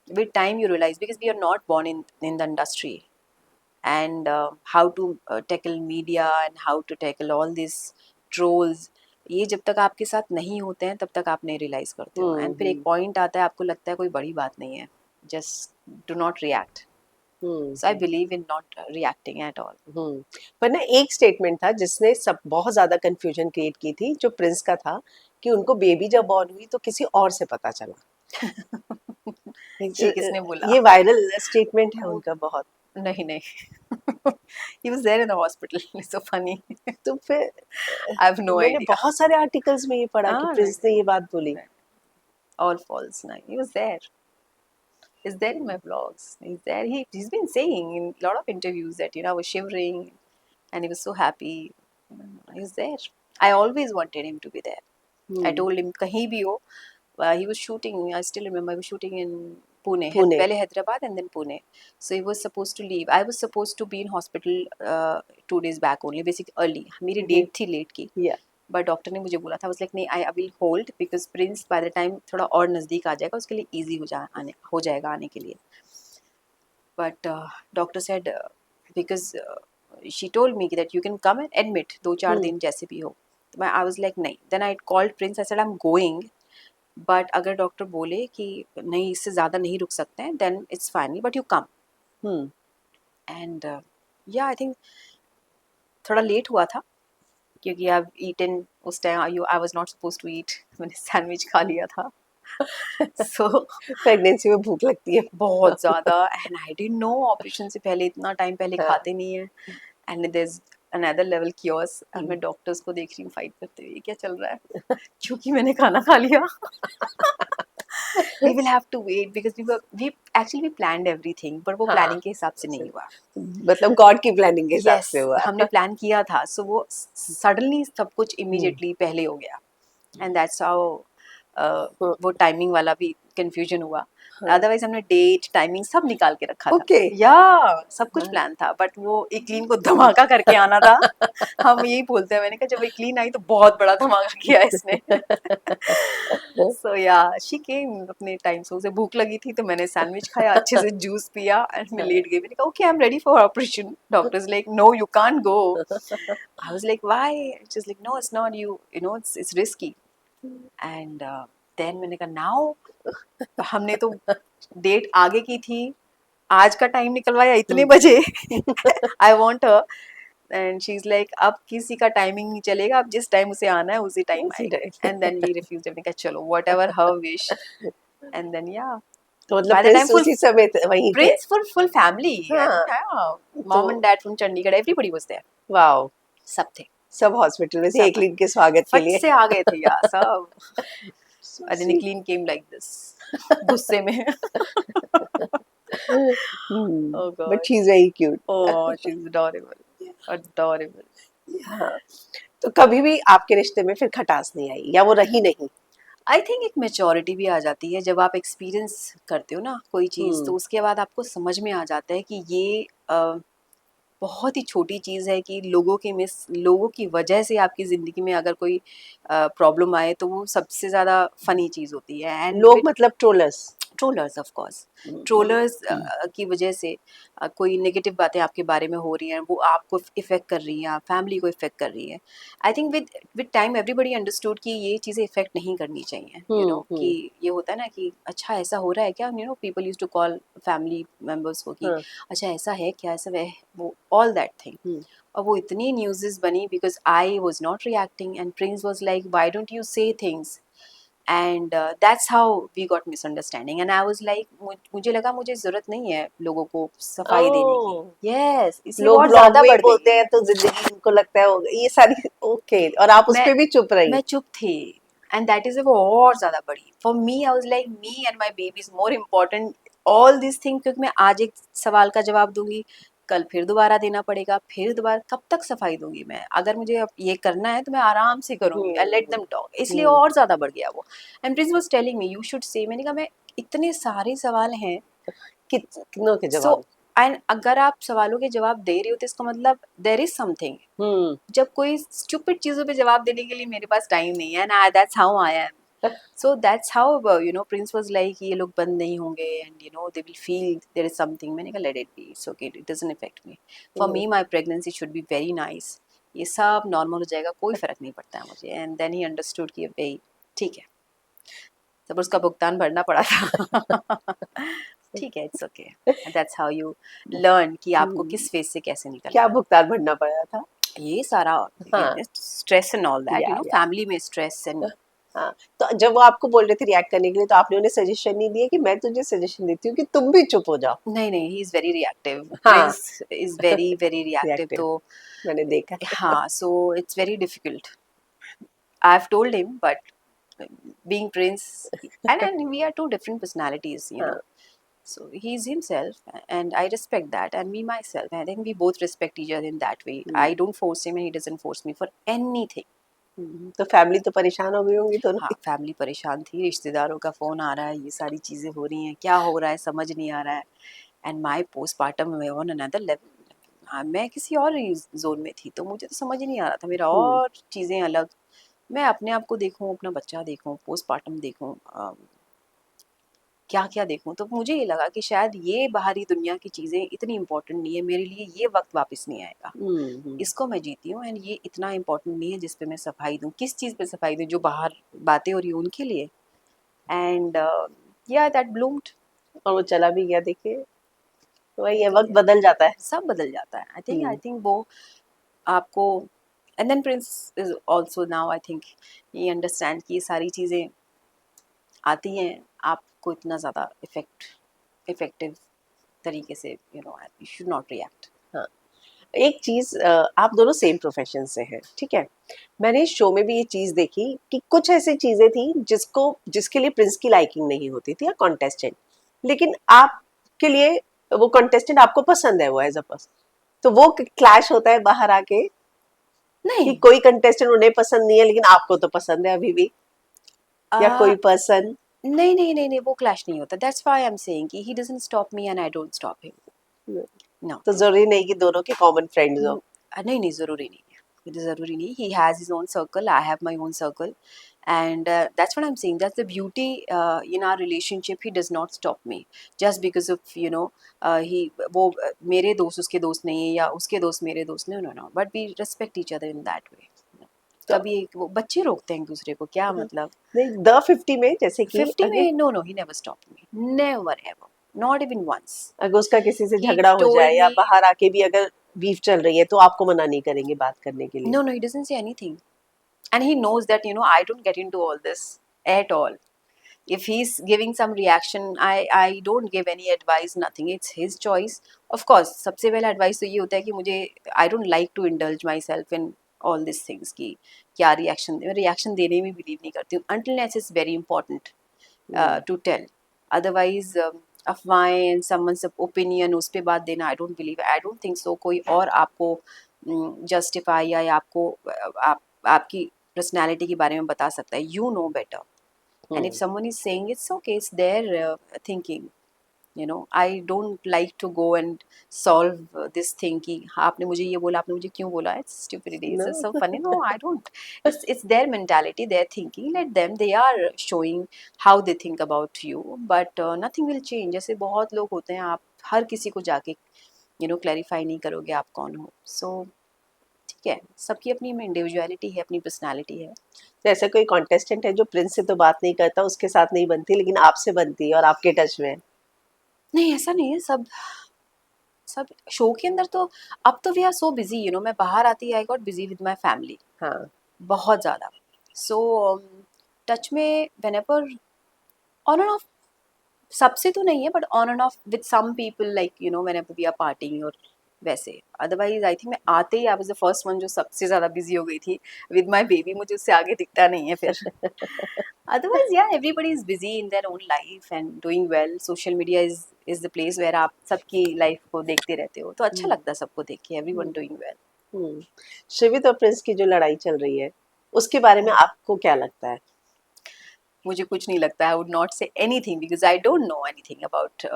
Speaker 2: with time you realize, because we are not born in the industry, and how to tackle media and how to tackle all these trolls. ये जब तक आपके साथ नहीं होते हैं तब तक आप नहीं रियलाइज करते हो, एंड फिर एक
Speaker 1: हम्म,
Speaker 2: पॉइंट आता है आपको लगता है कोई बड़ी बात नहीं है, just do not react. So I
Speaker 1: hmm,
Speaker 2: believe in not reacting at all.
Speaker 1: पर ना एक स्टेटमेंट था जिसने सब बहुत ज्यादा कंफ्यूजन क्रिएट की थी, जो प्रिंस का था, कि उनको बेबी जब बॉर्न हुई तो किसी और से पता चला.
Speaker 2: ये किसने बोला?
Speaker 1: ये वायरल स्टेटमेंट है
Speaker 2: वो
Speaker 1: उनका बहुत.
Speaker 2: नहीं नहीं. He was there in the hospital. It's so funny.
Speaker 1: तो फिर
Speaker 2: I have no
Speaker 1: मैंने
Speaker 2: idea.
Speaker 1: बहुत सारे आर्टिकल्स में ये पढ़ा कि
Speaker 2: हाँ, नहीं
Speaker 1: प्रिंस ने ये बात बोली.
Speaker 2: नहीं, all false. No, he was there. He's there in my vlogs. He's there. He's been saying in a lot of interviews that I was shivering and he was so happy. He's there. I always wanted him to be there. I
Speaker 1: hmm.
Speaker 2: told him kahin bhi ho. He was shooting. I still remember he was shooting in Pune.
Speaker 1: Pune.
Speaker 2: Pehle Hyderabad and then Pune. So he was supposed to leave. I was supposed to be in hospital 2 days back only. Basically early. मेरी
Speaker 1: ये
Speaker 2: date थी late की.
Speaker 1: या
Speaker 2: but doctor ने मुझे बोला था, was like नहीं, I will hold because Prince bye the time थोड़ा और नज़दीक आ जाएगा उसके लिए ईजी हो जाएगा आने के लिए. But doctor said because she told me that you can come and admit 2-4 दिन जैसे भी हो. तो मैं आई वाज लाइक नहीं. Then I called Prince, I said I am going, but अगर डॉक्टर बोले कि नहीं इससे ज़्यादा नहीं रुक सकते हैं then it's fine, but you come.
Speaker 1: Hmm.
Speaker 2: And yeah I think थोड़ा लेट हुआ था क्योंकि आई ईटन उस time, I was not suppose to eat. मैंने सैंडविच खा लिया था. सो
Speaker 1: प्रेगनेंसी में भूख लगती है.
Speaker 2: बहुत ज़्यादा, and I didn't know operation से पहले इतना टाइम पहले
Speaker 1: हाँ.
Speaker 2: खाते नहीं है, and there is another level chaos. और
Speaker 1: हम्म.
Speaker 2: मैं डॉक्टर्स को देख रही हूँ फाइट करते हुए, ये क्या चल रहा है क्योंकि मैंने खाना खा लिया. We will have to wait because we actually we planned everything, पर वो
Speaker 1: हाँ.
Speaker 2: प्लानिंग के हिसाब से नहीं हुआ.
Speaker 1: मतलब गॉड की प्लानिंग के हिसाब
Speaker 2: यस,
Speaker 1: से हुआ.
Speaker 2: हमने प्लान किया था, सो वो सडनली सब कुछ
Speaker 1: हम्म.
Speaker 2: इमीडिएटली पहले हो गया, एंड दैट्स हाउ
Speaker 1: हाँ.
Speaker 2: वो टाइमिंग वाला भी कंफ्यूजन हुआ.
Speaker 1: हाँ.
Speaker 2: अदरवाइज हमने डेट टाइमिंग सब निकाल के रखा था.
Speaker 1: ओके.
Speaker 2: या सब कुछ प्लान था, बट वो इक्लीन को धमाका करके आना था. हम यही बोलते हैं, मैंने कहा जब इक्लीन आई तो बहुत बड़ा धमाका किया इसने. सो या शी केम अपने टाइम से. उसे भूख लगी थी तो मैंने सैंडविच खाया, अच्छे से जूस पिया, एंड मैं लेट गई. मैंने कहा okay I am ready for operation. Doctors like no you can't go. I was like why? Just like no it's not you, it's risky. And then मैंने कहा नाउ. हमने तो डेट आगे की थी, आज का टाइम निकलवाया इतने बजे. I want her, and she is like अब किसी का टाइमिंग नहीं चलेगा, अब जिस टाइम उसे आना है उसी टाइम
Speaker 1: उसी
Speaker 2: आएगी.
Speaker 1: Time.
Speaker 2: And then we refused. हमने कहा चलो whatever her wish. And then yeah
Speaker 1: तो मतलब
Speaker 2: by the time
Speaker 1: Prince
Speaker 2: full
Speaker 1: उसी समय वहीं थे.
Speaker 2: प्रिंस, फुल फैमिली,
Speaker 1: हाँ.
Speaker 2: मॉम एंड
Speaker 1: तो
Speaker 2: dad from Chandigarh, everybody was there.
Speaker 1: Wow.
Speaker 2: सब थे,
Speaker 1: सब हॉस्पिटल में थे
Speaker 2: सब
Speaker 1: एकलिन के स्वागत के
Speaker 2: फट
Speaker 1: लिए.
Speaker 2: से आ गए थे यार सब.
Speaker 1: So
Speaker 2: And then
Speaker 1: sweet.
Speaker 2: Clean came like this, गुस्से में. Oh
Speaker 1: But
Speaker 2: God.
Speaker 1: she's very cute.
Speaker 2: Oh, she's adorable. Adorable.
Speaker 1: हाँ. तो कभी भी आपके रिश्ते में फिर खटास नहीं आई, या वो रही नहीं?
Speaker 2: आई थिंक एक मेच्योरिटी भी आ जाती है जब आप एक्सपीरियंस करते हो ना कोई चीज़, तो उसके बाद आपको समझ में आ जाता है कि ये बहुत ही छोटी चीज़ है कि लोगों की वजह से आपकी ज़िंदगी में अगर कोई प्रॉब्लम आए तो वो सबसे ज़्यादा फनी चीज़ होती है. एंड
Speaker 1: लोग मतलब trollers.
Speaker 2: Trollers of course, trollers की वजह से कोई नेगेटिव बातें आपके बारे में हो रही हैं, वो आपको इफ़ेक्ट कर रही हैं, आप फैमिली को इफ़ेक्ट कर रही हैं. I think with time everybody understood कि ये चीज़ें इफ़ेक्ट नहीं करनी चाहिए. कि ये होता है ना कि अच्छा ऐसा हो रहा है क्या, people use to call family members को कि अच्छा ऐसा है क्या, ऐसा है वो, ऑल दैट थिंग. और वो इतनी न्यूज़ बनी because I was not reacting and Prince was like why don't you say things. And that's how we got misunderstanding. And I was like मुझे लगा मुझे ज़रूरत नहीं है लोगों को सफाई देने की. यस, इसलिए
Speaker 1: लोग
Speaker 2: और
Speaker 1: ब्लॉग
Speaker 2: ज़्यादा
Speaker 1: में ही
Speaker 2: बढ़
Speaker 1: बोलते
Speaker 2: गई.
Speaker 1: हैं तो जिंदगी उनको लगता है ये सारी ओके, और आप उस
Speaker 2: मैं
Speaker 1: पे भी चुप रही.
Speaker 2: मैं चुप थी, एंड दैट इज वो और ज़्यादा बड़ी. For me I was like me and my baby is more important all this thing. क्योंकि मैं आज एक सवाल का जवाब दूंगी, कल फिर दोबारा देना पड़ेगा, फिर दोबारा कब तक सफाई दूंगी मैं. अगर मुझे अब ये करना है तो मैं आराम से करूंगी, आई लेट देम टॉक. इसलिए और ज़्यादा बढ़ गया वो. And Prince was telling me you should say. मैंने कहा मैं इतने सारे सवाल हैं.
Speaker 1: कितनों के
Speaker 2: सो
Speaker 1: जवाब?
Speaker 2: एंड अगर आप सवालों के जवाब दे रहे हो तो इसका मतलब देयर इज समथिंग।
Speaker 1: हम्म।
Speaker 2: जब कोई स्टूपिड चीजों पे जवाब देने के लिए मेरे पास टाइम नहीं है, and that's how I am. So that's how Prince was like ये लोग बंद नहीं होंगे and they will feel there is something। मैंने कहा let it be, it's okay, it doesn't affect me। For me my pregnancy should be very nice। ये सब normal हो जाएगा, कोई फर्क नहीं पड़ता है मुझे। एंड देन ही अंडरस्टूड कि भाई ठीक है, तब उसका भुगतान भरना पड़ा था। ठीक है, it's okay. That's how you learn कि आपको किस फेज से कैसे निकलना
Speaker 1: क्या
Speaker 2: है।
Speaker 1: भुगतान भरना पड़ा था?
Speaker 2: ये सारा
Speaker 1: हाँ,
Speaker 2: स्ट्रेस एंड ऑल दैट,
Speaker 1: या
Speaker 2: फैमिली में स्ट्रेस एंड
Speaker 1: हाँ। तो जब वो आपको बोल रहे थे रिएक्ट करने के लिए, तो आपने उन्हें सजेशन नहीं दिया कि मैं तुझे सजेशन देती हूँ कि तुम भी चुप हो जाओ?
Speaker 2: नहीं नहीं, ही इज वेरी रिएक्टिव।
Speaker 1: हाँ।
Speaker 2: Prince is very very reactive.
Speaker 1: Reactive,
Speaker 2: तो
Speaker 1: मैंने देखा।
Speaker 2: हाँ, so it's very difficult. I have told him but being Prince and we are two different personalities,
Speaker 1: हाँ।
Speaker 2: so he's himself and I respect that, and me myself, I think we both respect each other in that way। I don't force him and he doesn't force me for anything।
Speaker 1: तो family तो परेशान हो गई होंगी दोनों
Speaker 2: हाँ,
Speaker 1: की?
Speaker 2: Family परेशान थी, रिश्तेदारों का फोन आ रहा है, ये सारी चीजें हो रही हैं, क्या हो रहा है समझ नहीं आ रहा है। And my postmortem on another level. हाँ, मैं किसी और जोन में थी, तो मुझे तो समझ ही नहीं आ रहा था, मेरा
Speaker 1: हम्म।
Speaker 2: और चीज़ें अलग। मैं अपने आप को देखूं, अपना बच्चा देखूं, पोस्टमार्टम देखूं, क्या क्या देखूं। तो मुझे ये लगा कि शायद ये बाहरी दुनिया की चीज़ें इतनी इम्पोर्टेंट नहीं है मेरे लिए, ये वक्त वापस नहीं आएगा।
Speaker 1: हम्म।
Speaker 2: इसको मैं जीती हूँ एंड ये इतना इम्पोर्टेंट नहीं है जिस पे मैं सफाई दूँ। किस चीज़ पे सफाई दूँ? जो बाहर बातें हो रही हैं उनके लिए। एंड या दैट ब्लूम्ड।
Speaker 1: और वो चला भी गया, देखिए। वही है,
Speaker 2: निकल
Speaker 1: वक्त
Speaker 2: गया,
Speaker 1: बदल जाता है।
Speaker 2: सब बदल जाता है। आई
Speaker 1: हम्म।
Speaker 2: थिंक वो आपको, and then Prince is also now I think ये अंडरस्टैंड कि ये सारी चीज़ें आती हैं, आपको इतना ज़्यादा इफेक्टिव तरीके से यू शुड नॉट रिएक्ट।
Speaker 1: हाँ। एक चीज, आप दोनों सेम प्रोफेशन से हैं, ठीक है? मैंने इस शो में भी ये चीज देखी कि कुछ ऐसी चीजें थी जिसके लिए प्रिंस की लाइकिंग नहीं होती थी, या कॉन्टेस्टेंट, लेकिन आपके लिए वो कॉन्टेस्टेंट आपको पसंद है, वो एज अ पर्सन। तो वो क्लैश होता है बाहर आके कि
Speaker 2: नहीं,
Speaker 1: कोई कंटेस्टेंट उन्हें पसंद नहीं है लेकिन आपको तो पसंद है अभी भी, या
Speaker 2: आ,
Speaker 1: कोई पर्सन।
Speaker 2: नहीं नहीं नहीं नहीं, वो क्लैश नहीं होता। That's why I am saying कि he doesn't stop me and I don't stop him. No,
Speaker 1: तो जरूरी नहीं कि दोनों के कॉमन फ्रेंड्स हो।
Speaker 2: नहीं नहीं, ज़रूरी नहीं है, ये ज़रूरी नहीं। He has his own circle, I have my own circle, and that's what I am saying, that's the beauty in our relationship. He does not stop me just because of ही वो मेरे दोस्त उसके दोस्त नहीं है या उसके दोस्त मेरे दोस्त नहीं, no no, but we respect each other in that way.
Speaker 1: तो
Speaker 2: कभी वो बच्चे रोकते हैं एक दूसरे को, क्या मतलब?
Speaker 1: नहीं, द 50 में जैसे कि
Speaker 2: 50
Speaker 1: अगर
Speaker 2: में no no, he never stopped me, never ever, not even once.
Speaker 1: अगर उसका किसी से
Speaker 2: ही
Speaker 1: झगड़ा हो
Speaker 2: टोल्ड
Speaker 1: जाए, या
Speaker 2: मी,
Speaker 1: बाहर आके भी अगर बीफ चल रही है, तो आपको मना नहीं करेंगे बात करने के लिए?
Speaker 2: no no, he doesn't say anything, and he knows that I don't get into all this at all। if he's giving some reaction, I don't give any advice, nothing, it's his choice। of course सबसे पहला advice तो ये होता है कि मुझे I don't like to indulge myself in all these things कि क्या reaction दे। मैं reaction देने में believe नहीं करती हूँ until unless it's very important to tell। otherwise अफवाहें and someone's opinion उस पे बात देना, I don't believe, I don't think so। कोई और आपको justify या आपको आपकी personality के बारे में बता सकता है, you know better। and if someone is saying it's okay, it's their thinking। I don't like to go and solve this thing कि हाँ आपने मुझे ये बोला, आपने मुझे क्यों बोला, it's stupidity,
Speaker 1: no.
Speaker 2: it's so funny। no, I don't। it's their mentality, their thinking, let them, they are showing how they think about you, but nothing will change। जैसे बहुत लोग होते हैं, आप हर किसी को जाके clarify नहीं करोगे आप कौन हो। so ठीक है, सबकी अपनी इंडिविजुअलिटी है, अपनी पर्सनालिटी है।
Speaker 1: जैसे कोई कॉन्टेस्टेंट है जो प्रिंस से तो बात नहीं करता, उसके साथ नहीं बनती, लेकिन आपसे बनती है और आपके टच में है?
Speaker 2: नहीं, ऐसा नहीं है। सब सब शो के अंदर तो अब तो वी आर सो बिजी, मैं बाहर आती, I got busy with my family
Speaker 1: हाँ।
Speaker 2: बहुत ज़्यादा। सो टच में व्हेनेवर, ऑन एंड ऑफ, सबसे तो नहीं है but on and off with some people, like whenever we are partying और वैसे। अदरवाइज आई थिंक मैं आते ही I was the first one जो सबसे ज़्यादा बिजी हो गई थी विद माई बेबी। मुझे उससे आगे दिखता नहीं है फिर। otherwise yeah, everybody is busy in their own life and doing well। social media is the place where आप सबकी लाइफ को देखते रहते हो, तो अच्छा लगता है सबको देख के, everyone doing well।
Speaker 1: श्रीवित और प्रिंस की जो लड़ाई चल रही है, उसके बारे में आपको क्या लगता है?
Speaker 2: मुझे कुछ नहीं लगता. I would not say anything because I don't know anything about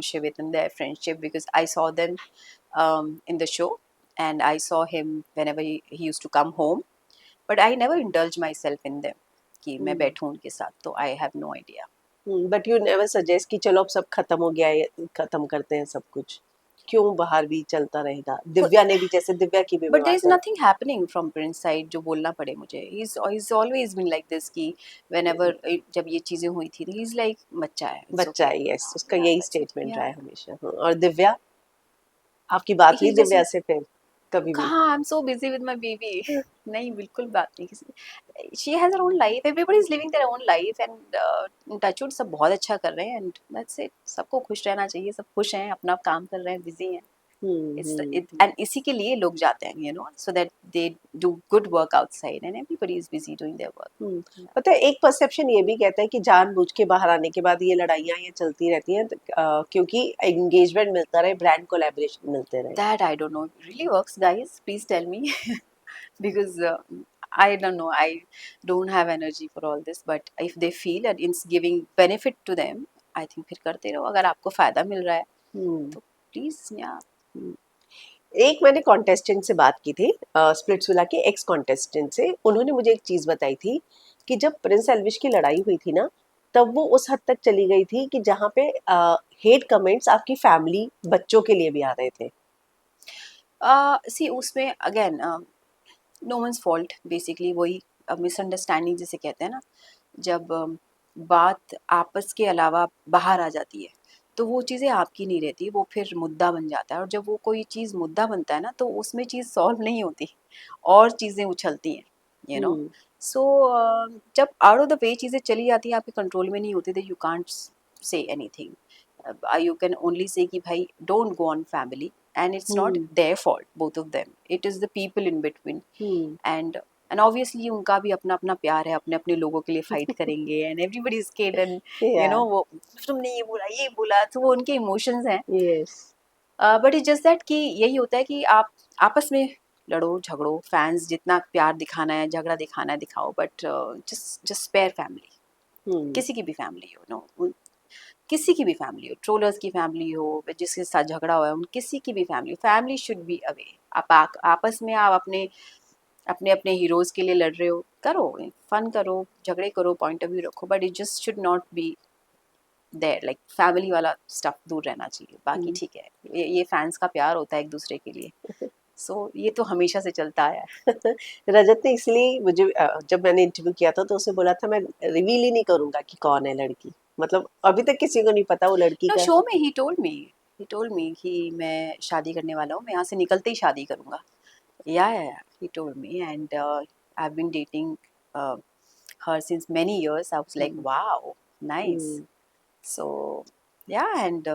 Speaker 2: Shivit and their friendship because I saw them in the show and I saw him whenever he used to come home, but I never indulge myself in them कि मैं बैठूं उनके साथ. तो I have no idea.
Speaker 1: But you never suggest कि चलो अब सब खत्म हो गया है, खत्म करते हैं सब कुछ, क्यों बाहर भी चलता रहेगा. दिव्या ने भी, जैसे दिव्या की भी
Speaker 2: But there is
Speaker 1: विवाह
Speaker 2: nothing happening from Prince side जो बोलना पड़े मुझे. He's always been like this कि whenever जब ये चीजें हुई थी he's like बच्चा है. It's
Speaker 1: बच्चा
Speaker 2: okay.
Speaker 1: है. यस, उसका
Speaker 2: Yeah,
Speaker 1: यही
Speaker 2: बच्चा.
Speaker 1: स्टेटमेंट रहा है
Speaker 2: Yeah.
Speaker 1: हमेशा. हाँ, और दिव्या, आपकी बात हुई
Speaker 2: He
Speaker 1: दिव्या
Speaker 2: doesn't.
Speaker 1: से फिर कभी भी?
Speaker 2: कहाँ, I'm so busy with my baby. नहीं, बिल्कुल बात नहीं किसी. She has her own life. Everybody is living their own life and touchwood सब बहुत अच्छा कर रहे हैं and that's it. सबको खुश रहना चाहिए. सब खुश हैं, अपना काम कर रहे हैं, busy हैं. And इसी के लिए लोग जाते हैं, so that they do good work outside and everybody is busy doing their work.
Speaker 1: पता है, एक परसेप्शन ये भी कहता है कि जानबूझ के बाहर आने के बाद ये लड़ाइयाँ ये चलती रहती हैं, क्योंकि एंगेजमेंट मिलता रहे, ब्रांड कोलैबोरेशन मिलते रहे.
Speaker 2: That I don't know. It really works, guys. Please tell me. Because I don't know. I don't have energy for all this. But if they feel that it's giving benefit to them, I think फिर करते रहो. अगर आपको फायदा मिल रहा है, तो please, yeah.
Speaker 1: एक मैंने कॉन्टेस्टेंट से बात की थी, स्प्लिट्सविला के एक्स कॉन्टेस्टेंट से. उन्होंने मुझे एक चीज़ बताई थी कि जब प्रिंस एल्विश की लड़ाई हुई थी ना, तब वो उस हद तक चली गई थी कि जहाँ पे हेट कमेंट्स आपकी फैमिली, बच्चों के लिए भी आ रहे थे.
Speaker 2: See, उसमें again, no one's fault. Basically, वही मिसअंडरस्टैंडिंग जिसे कहते हैं ना, जब बात आपस के अलावा बाहर आ जाती है, तो वो चीज़ें आपकी नहीं रहती, वो फिर मुद्दा बन जाता है. और जब वो कोई चीज़ मुद्दा बनता है ना, तो उसमें चीज़ सॉल्व नहीं होती और चीज़ें उछलती हैं, यू नो. सो जब आउट ऑफ द वे चीज़ें चली जाती हैं, आपके कंट्रोल में नहीं होती, तो you can't say anything. You can only say कि भाई don't go on family and it's not their fault, both of them. It is the people in between. And obviously उनका भी अपना अपना प्यार है, अपने अपने लोगों के लिए फाइट करेंगे and everybody is scared and वो तुमने ये बोला तो वो उनके इमोशंस हैं. बट इट्स जस्ट दैट कि यही होता है कि आप आपस में लड़ो झगड़ो, फैंस जितना प्यार दिखाना है, झगड़ा दिखाना है दिखाओ, बट जस्ट स्पेयर फैमिली. किसी की भी फैमिली हो, नो, किसी की भी फैमिली हो, ट्रोलर्स की फैमिली हो, जिसके साथ झगड़ा हुआ है, किसी की भी फैमिली शुड बी अवे. आप आपस में आप अपने अपने अपने हीरोज के लिए लड़ रहे हो, करो, फन करो, झगड़े करो, पॉइंट ऑफ व्यू रखो, but it just should not be there. Like family वाला स्टफ दूर रहना चाहिए. बाकी ठीक है, ये फैंस का प्यार होता है एक दूसरे के लिए. सो ये तो हमेशा से चलता आया है.
Speaker 1: रजत ने इसलिए मुझे, जब मैंने इंटरव्यू किया था तो उसे बोला था मैं रिवील ही नहीं करूंगा कि कौन है लड़की. मतलब अभी तक किसी को नहीं पता वो लड़की का.
Speaker 2: शो में ही टोल्ड मी कि मैं शादी करने वाला हूँ, मैं यहाँ से निकलते ही शादी करूंगा. Yeah, he told me, and I've been dating her since many years. I was like, wow, nice. So, yeah, and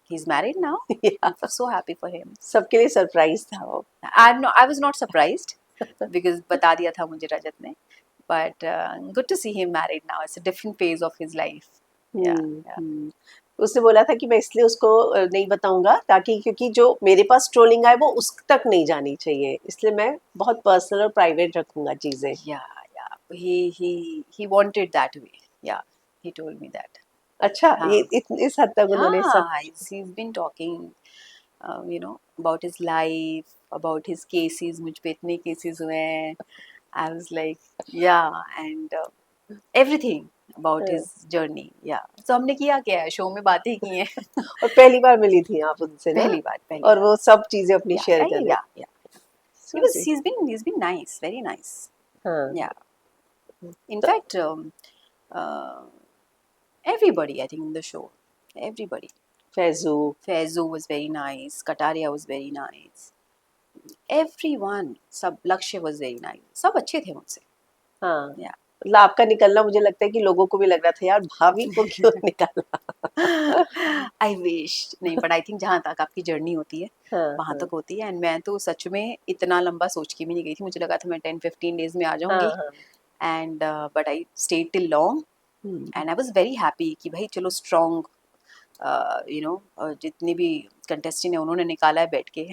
Speaker 2: he's married now. I'm so happy for him.
Speaker 1: सबके लिए सरप्राइज था वो.
Speaker 2: I was not surprised because बता दिया था मुझे रजत ने. But good to see him married now. It's a different phase of his life. Yeah.
Speaker 1: उसने बोला था कि मैं इसलिए उसको नहीं बताऊंगा ताकि, क्योंकि जो मेरे पास ट्रोलिंग आए वो उस तक नहीं जानी चाहिए, इसलिए मैं बहुत पर्सनल और प्राइवेट रखूंगा चीजें.
Speaker 2: He wanted that way. Yeah, he told me that.
Speaker 1: अच्छा, ये इस हद तक उन्होंने सब.
Speaker 2: He's been talking about his life, about his cases. मुझ पे इतने cases हुए हैं. I was like, yeah, and everything about his journey. Yeah. So हमने किया क्या है, शो में बातें की हैं.
Speaker 1: और पहली बार मिली थी आप उनसे ना?
Speaker 2: पहली बार.
Speaker 1: और वो सब चीजें अपनी शेयर कर रहे.
Speaker 2: Yeah. He's been nice, very nice. Yeah. In fact, everybody, I think, in the show, everybody. Faizu was very nice. Kataria was very nice. Everyone, सब लक्ष्य was very nice. सब अच्छे थे मुझसे.
Speaker 1: हाँ.
Speaker 2: Yeah.
Speaker 1: मतलब आपका निकलना मुझे लगता है कि लोगों को भी लग रहा था यार भाभी को क्यों निकाला.
Speaker 2: I wish नहीं, but I think जहाँ तक आपकी जर्नी होती है वहाँ तक होती है. एंड मैं तो सच में इतना लंबा सोच के भी नहीं गई थी. मुझे लगा था मैं 10-15 डेज में आ जाऊंगी. And but I stayed till long and I was very happy कि भाई चलो स्ट्रॉन्ग, जितने भी कंटेस्टेंट है उन्होंने निकाला है बैठ के.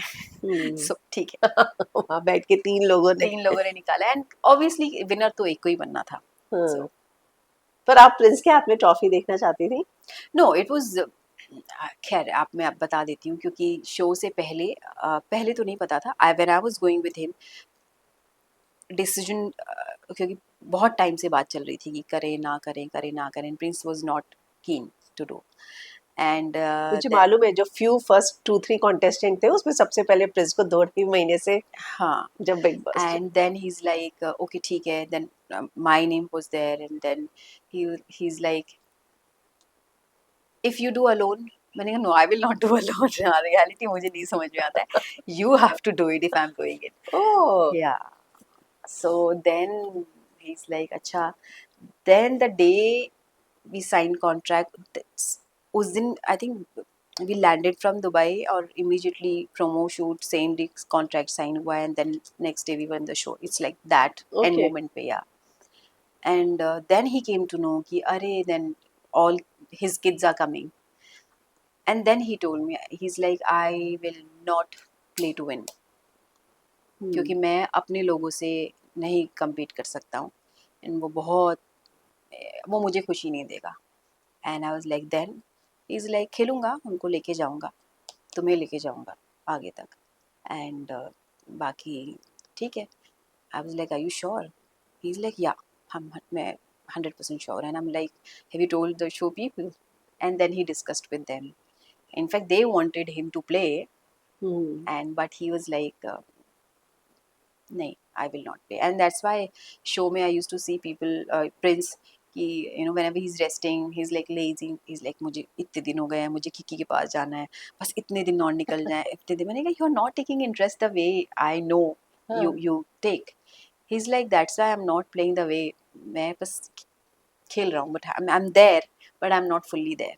Speaker 2: सो ठीक है.
Speaker 1: वहाँ बैठ के तीन लोगों ने
Speaker 2: निकाला. एंड ऑब्वियसली विनर तो एक को ही बनना था. सो
Speaker 1: पर आप प्रिंस के हाथ में ट्रॉफी देखना चाहती थी?
Speaker 2: नो इट वाज, खैर आप मैं अब बता देती हूँ क्योंकि शो से पहले पहले तो नहीं पता था। आई when I was going with him decision, क्योंकि बहुत टाइम से बात चल रही थी कि करें ना करें, करें ना करें, Prince was not keen to do and
Speaker 1: मुझे मालूम है जो फ्यू फर्स्ट 2-3 कॉन्टेस्टेंट थे उसमें सबसे पहले प्रिंस को 2 ही महीने से
Speaker 2: हाँ
Speaker 1: जब big boss
Speaker 2: and then he's like okay ठीक है, then my name was there and then he's like if you do alone, मैंने कहा no I will not do alone reality मुझे नहीं समझ में आता है, you have to do it if I'm doing it,
Speaker 1: oh
Speaker 2: yeah. So then he's like अच्छा, then the day we signed contract, उस दिन I think we landed from Dubai or immediately promo shoot same day contract signed हुआ and then next day we were in the show, it's like that end
Speaker 1: okay
Speaker 2: moment पे, yeah. And then he came to know कि अरे then all his kids are coming and then he told me he's like I will not play to win क्योंकि मैं अपने लोगों से नहीं compete कर सकता हूँ and वो बहुत, वो मुझे खुशी नहीं देगा। And I was like then is like खेलूंगा, उनको लेके जाऊंगा, तुम्हें लेके जाऊंगा आगे तक एंड बाकी ठीक है। I was like are you sure? He is like yeah, हम मैं 100% sure and I am like have you told the show people and then he discussed with them, in fact they wanted him to play and but he was like नहीं I will not pay and that's why show में I used to see people Prince कि you know whenever he is resting he is like lazy, he is like मुझे इतने दिन हो गए हैं, मुझे किकी के पास जाना है, बस इतने दिन और निकल जाए, इतने दिन। मैंने कहा you are not taking interest the way I know you take, he is like that's why I am not playing the way, मैं बस खेल रहा हूँ but I am there but I am not fully there.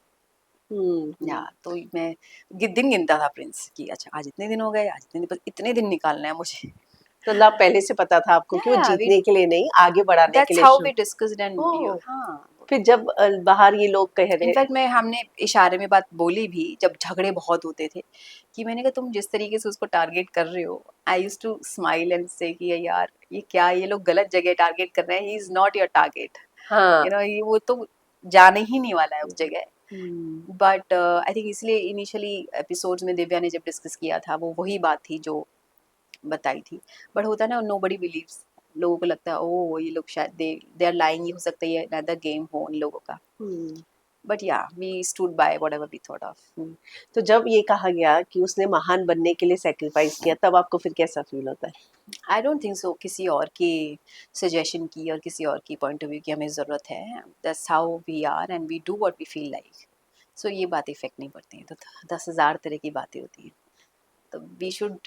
Speaker 2: या तो मैं दिन गिनता था प्रिंस कि अच्छा आज इतने दिन हो गए, आज इतने दिन, बस इतने दिन निकालना है मुझे।
Speaker 1: मतलब पहले से पता था आपको कि वो
Speaker 2: Yeah,
Speaker 1: जीतने के लिए नहीं आगे बढ़ाने के
Speaker 2: that's
Speaker 1: लिए
Speaker 2: how
Speaker 1: show.
Speaker 2: we discussed and you,
Speaker 1: ओह
Speaker 2: हाँ।
Speaker 1: फिर जब बाहर ये लोग कह रहे
Speaker 2: इनफैक्ट मैं हमने इशारे में बात बोली भी जब झगड़े बहुत होते थे कि मैंने कहा तुम जिस तरीके से उसको टारगेट कर रहे हो, I used to smile and say कि यार ये क्या, ये लोग गलत जगह टारगेट कर रहे हैं, he is not your target,
Speaker 1: हाँ
Speaker 2: यू नो ये वो तो जाने ही नहीं वाला है उस जगह। बट आई थिंक इसलिए इनिशियली एपिसोड्स में दिव्या ने जब डिस्कस किया था वो वही बात थी जो बताई थी, बट होता है ना नोबडी बिलीव्स, लोगों को लगता है ओ ये लोग शायद दे आर लाइंग, ये हो सकता है ये अनदर गेम हो उन लोगों का, but yeah we stood by whatever we thought of.
Speaker 1: तो जब ये कहा गया कि उसने महान बनने के लिए सेक्रीफाइस किया तब आपको फिर कैसा फील होता है?
Speaker 2: आई डोंट थिंक सो किसी और की सजेशन की और किसी और की पॉइंट ऑफ व्यू की हमें ज़रूरत है, that's how we are and we do what we feel like, so ये बातें इफेक्ट नहीं पड़ती हैं, तो 10,000 तरह की बातें होती हैं, तो वी शुड,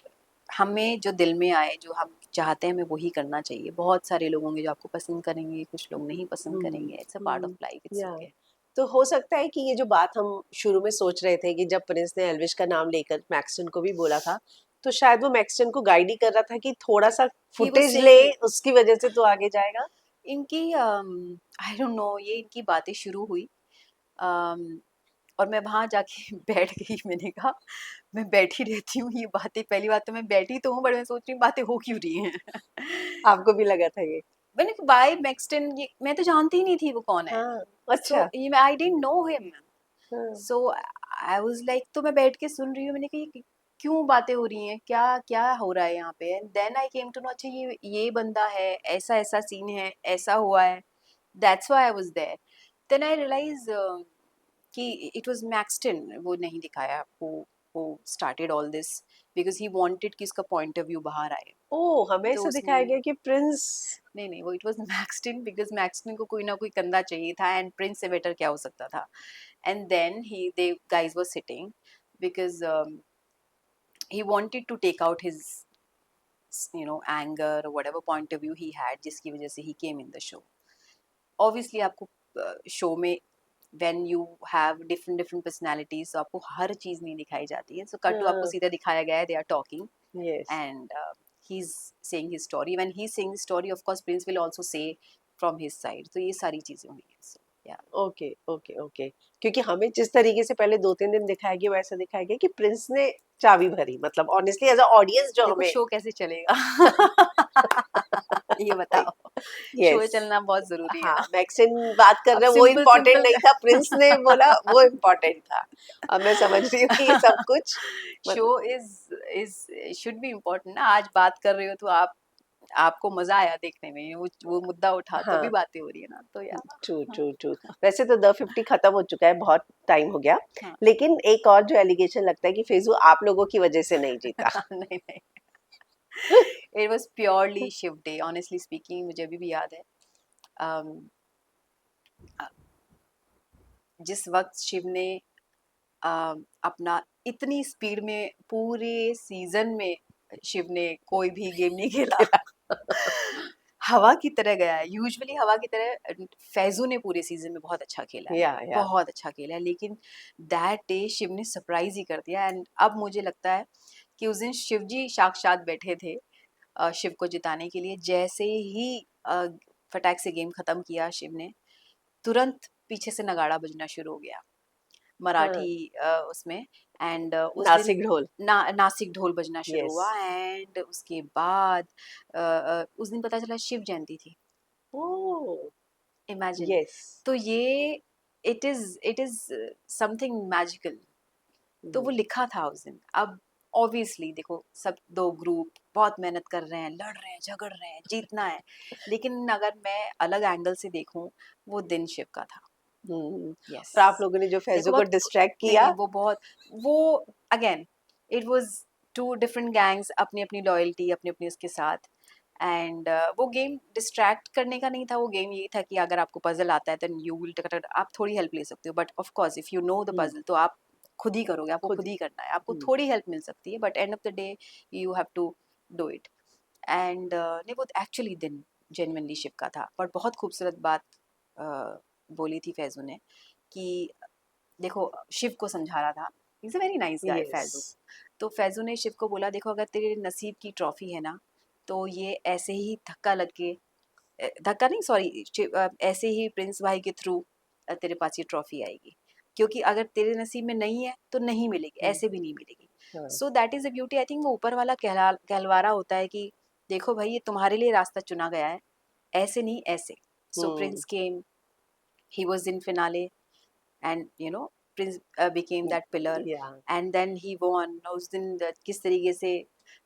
Speaker 2: हमें जो दिल में आए जो हम चाहते हैं हमें वही करना चाहिए। बहुत सारे लोग होंगे जो आपको पसंद करेंगे, कुछ लोग नहीं पसंद करेंगे, it's a part of life, it's
Speaker 1: या
Speaker 2: ओके।
Speaker 1: तो हो सकता है कि ये जो बात हम शुरू में सोच रहे थे कि जब प्रिंस ने एल्विश का नाम लेकर मैक्सटन को भी बोला था तो शायद वो मैक्सटन को गाइड ही कर रहा था कि थोड़ा सा
Speaker 2: ही वाज
Speaker 1: फुटेज ले,
Speaker 2: सेइंग
Speaker 1: उसकी वजह से तो आगे जाएगा।
Speaker 2: इनकी आई डोंट नो ये इनकी बातें शुरू हुई um, और मैं वहाँ जाके बैठ गई, मैंने कहा मैं बैठी रहती हूँ, ये बातें पहली बात तो मैं बैठी तो हूँ बट मैं सोच रही हूँ बातें हो क्यों रही हैं।
Speaker 1: आपको भी लगा था ये?
Speaker 2: मैंने कहा बाय मैक्सटन, ये मैं तो जानती ही नहीं थी वो कौन है,
Speaker 1: हाँ
Speaker 2: सो
Speaker 1: अच्छा।
Speaker 2: ये आई डिडंट नो हिम,
Speaker 1: हाँ,
Speaker 2: सो आई वाज लाइक, तो मैं बैठ के सुन रही हूँ, मैंने कहा ये क्यों बातें हो रही हैं, क्या क्या हो रहा है यहाँ पे, and then I came to know अच्छा ये बंदा है, ऐसा ऐसा सीन है, ऐसा हुआ है, that's why I was there, then I realise कि इट वाज मैक्सटन, वो नहीं दिखाया वो started all this because he wanted कि इसका पॉइंट ऑफ व्यू बाहर आए,
Speaker 1: ओ हमें
Speaker 2: तो
Speaker 1: ऐसा
Speaker 2: उसने
Speaker 1: दिखाया गया कि प्रिंस।
Speaker 2: नहीं नहीं वो it was Maxton because Maxton को कोई ना कोई कंधा चाहिए था एंड प्रिंस से बेटर क्या हो सकता था, and then they guys were sitting because he wanted to take out his anger or whatever point of view he had जिसकी वजह से he came in the show, obviously आपको शो में when you have different personalities so आपको हर चीज नहीं दिखाई जाती है, so कट टू आपको
Speaker 1: हाँ
Speaker 2: सीधा दिखाया गया है they are talking
Speaker 1: yes
Speaker 2: and he's saying his story, when he's saying his story of course Prince will also say from his side, तो ये सारी चीजें हुई हैं, so yeah.
Speaker 1: Okay okay okay. क्योंकि हमें जिस तरीके से पहले 2-3 दिन दिखाया गया वैसा दिखाया गया कि प्रिंस ने चाबी भरी, मतलब ऑनेस्टली एज अ ऑडियंस जो
Speaker 2: देखो
Speaker 1: हमें
Speaker 2: शो कैसे चलेगा। ये बताओ, शो
Speaker 1: यस।
Speaker 2: चलना बहुत जरूरी है
Speaker 1: हाँ,
Speaker 2: ना।
Speaker 1: मैक्सिन बात कर
Speaker 2: अब
Speaker 1: रहे हैं वो
Speaker 2: सिंपल
Speaker 1: इम्पोर्टेंट
Speaker 2: सिंपल
Speaker 1: नहीं था, प्रिंस ने बोला वो इम्पोर्टेंट था। अब मैं समझ रही हूँ कि ये सब कुछ
Speaker 2: शो
Speaker 1: मतलब
Speaker 2: इज शुड बी इम्पोर्टेंट ना। आज बात कर रहे हो तो आप आपको मजा आया देखने में, वो मुद्दा उठा तभी
Speaker 1: हाँ,
Speaker 2: बातें हो रही है ना, तो या
Speaker 1: ट्रू
Speaker 2: हाँ
Speaker 1: ट्रू ट्रू। वैसे तो द 50 खत्म हो चुका है, बहुत टाइम हो गया।
Speaker 2: हाँ।
Speaker 1: लेकिन एक और जो एलिगेशन लगता है कि फेजू आप लोगों की वजह से नहीं जीता।
Speaker 2: नहीं नहीं, it was purely Shiv day, honestly speaking. मुझे अभी भी याद है, um, जिस वक्त शिव ने अपना इतनी स्पीड में पूरे सीजन में शिव ने कोई भी गेम नहीं खेला, हवा की तरह गया है। यूजुअली हवा की तरह फैजू ने पूरे सीजन में बहुत अच्छा खेला है,
Speaker 1: या
Speaker 2: बहुत अच्छा खेला है, लेकिन दैट डे शिव ने सरप्राइज ही कर दिया। एंड अब मुझे लगता है कि उस दिन शिव जी साक्षात बैठे थे शिव को जिताने के लिए। जैसे ही फटाक से गेम खत्म किया शिव ने, तुरंत पीछे से नगाड़ा बजना शुरू हो गया,
Speaker 1: हाँ,
Speaker 2: मराठी उसमें। एंड उस दिन
Speaker 1: नासिक ढोल।
Speaker 2: नासिक ढोल बजना शुरू
Speaker 1: यस।
Speaker 2: हुआ। एंड उसके बाद उस दिन पता चला शिव जयंती थी।
Speaker 1: ओह,
Speaker 2: इमेजिन।
Speaker 1: यस।
Speaker 2: तो ये इट इज समथिंग मैजिकल। तो वो लिखा था उस दिन। अब ऑब्वियसली देखो, सब दो ग्रुप बहुत मेहनत कर रहे हैं, लड़ रहे हैं, झगड़ रहे हैं, जीतना है, लेकिन अगर मैं अलग एंगल से देखूं, वो दिन शिव का था। यस।
Speaker 1: और आप लोगों ने जो
Speaker 2: देखो
Speaker 1: फैजू को
Speaker 2: बहुत,
Speaker 1: डिस्ट्रैक्ट
Speaker 2: नहीं
Speaker 1: किया।
Speaker 2: नहीं, वो बहुत, वो again it was two different gangs, अपनी अपनी लॉयल्टी, अपने अपने उसके साथ। एंड वो गेम डिस्ट्रैक्ट करने का नहीं था, वो गेम यही था कि अगर आपको पजल आता है देन यू विल, आप थोड़ी हेल्प ले सकते हो, but of course if you know the
Speaker 1: hmm,
Speaker 2: puzzle तो आप खुद ही करोगे, आपको
Speaker 1: खुद
Speaker 2: खुद
Speaker 1: ही।
Speaker 2: ही करना है, आपको
Speaker 1: हम्म,
Speaker 2: थोड़ी हेल्प मिल सकती है, but end of the day you have to do it. And नहीं, वो एक्चुअली दिन जेन्युइनली शिव का था। पर बहुत खूबसूरत बात बोली थी फैजू ने कि देखो, शिव को समझा रहा था, is a very nice guy
Speaker 1: yes.
Speaker 2: Faizu. तो फैजू ने शिव को बोला, देखो अगर तेरे नसीब की ट्रॉफी है ना, तो ये ऐसे ही धक्का लग के, धक्का नहीं सॉरी, ऐसे ही प्रिंस भाई के थ्रू तेरे पास ये ट्रॉफी आएगी, क्योंकि अगर तेरे नसीब में नहीं है तो नहीं मिलेगी,
Speaker 1: हम्म,
Speaker 2: ऐसे भी नहीं मिलेगी।
Speaker 1: हाँ,
Speaker 2: so that is a beauty. I think वो ऊपर वाला कहलवारा होता है कि देखो भाई, ये तुम्हारे लिए रास्ता चुना गया है, ऐसे नहीं ऐसे। So
Speaker 1: hmm,
Speaker 2: Prince came, he was in finale, and Prince became that pillar,
Speaker 1: या
Speaker 2: and then he won। उस दिन किस तरीके से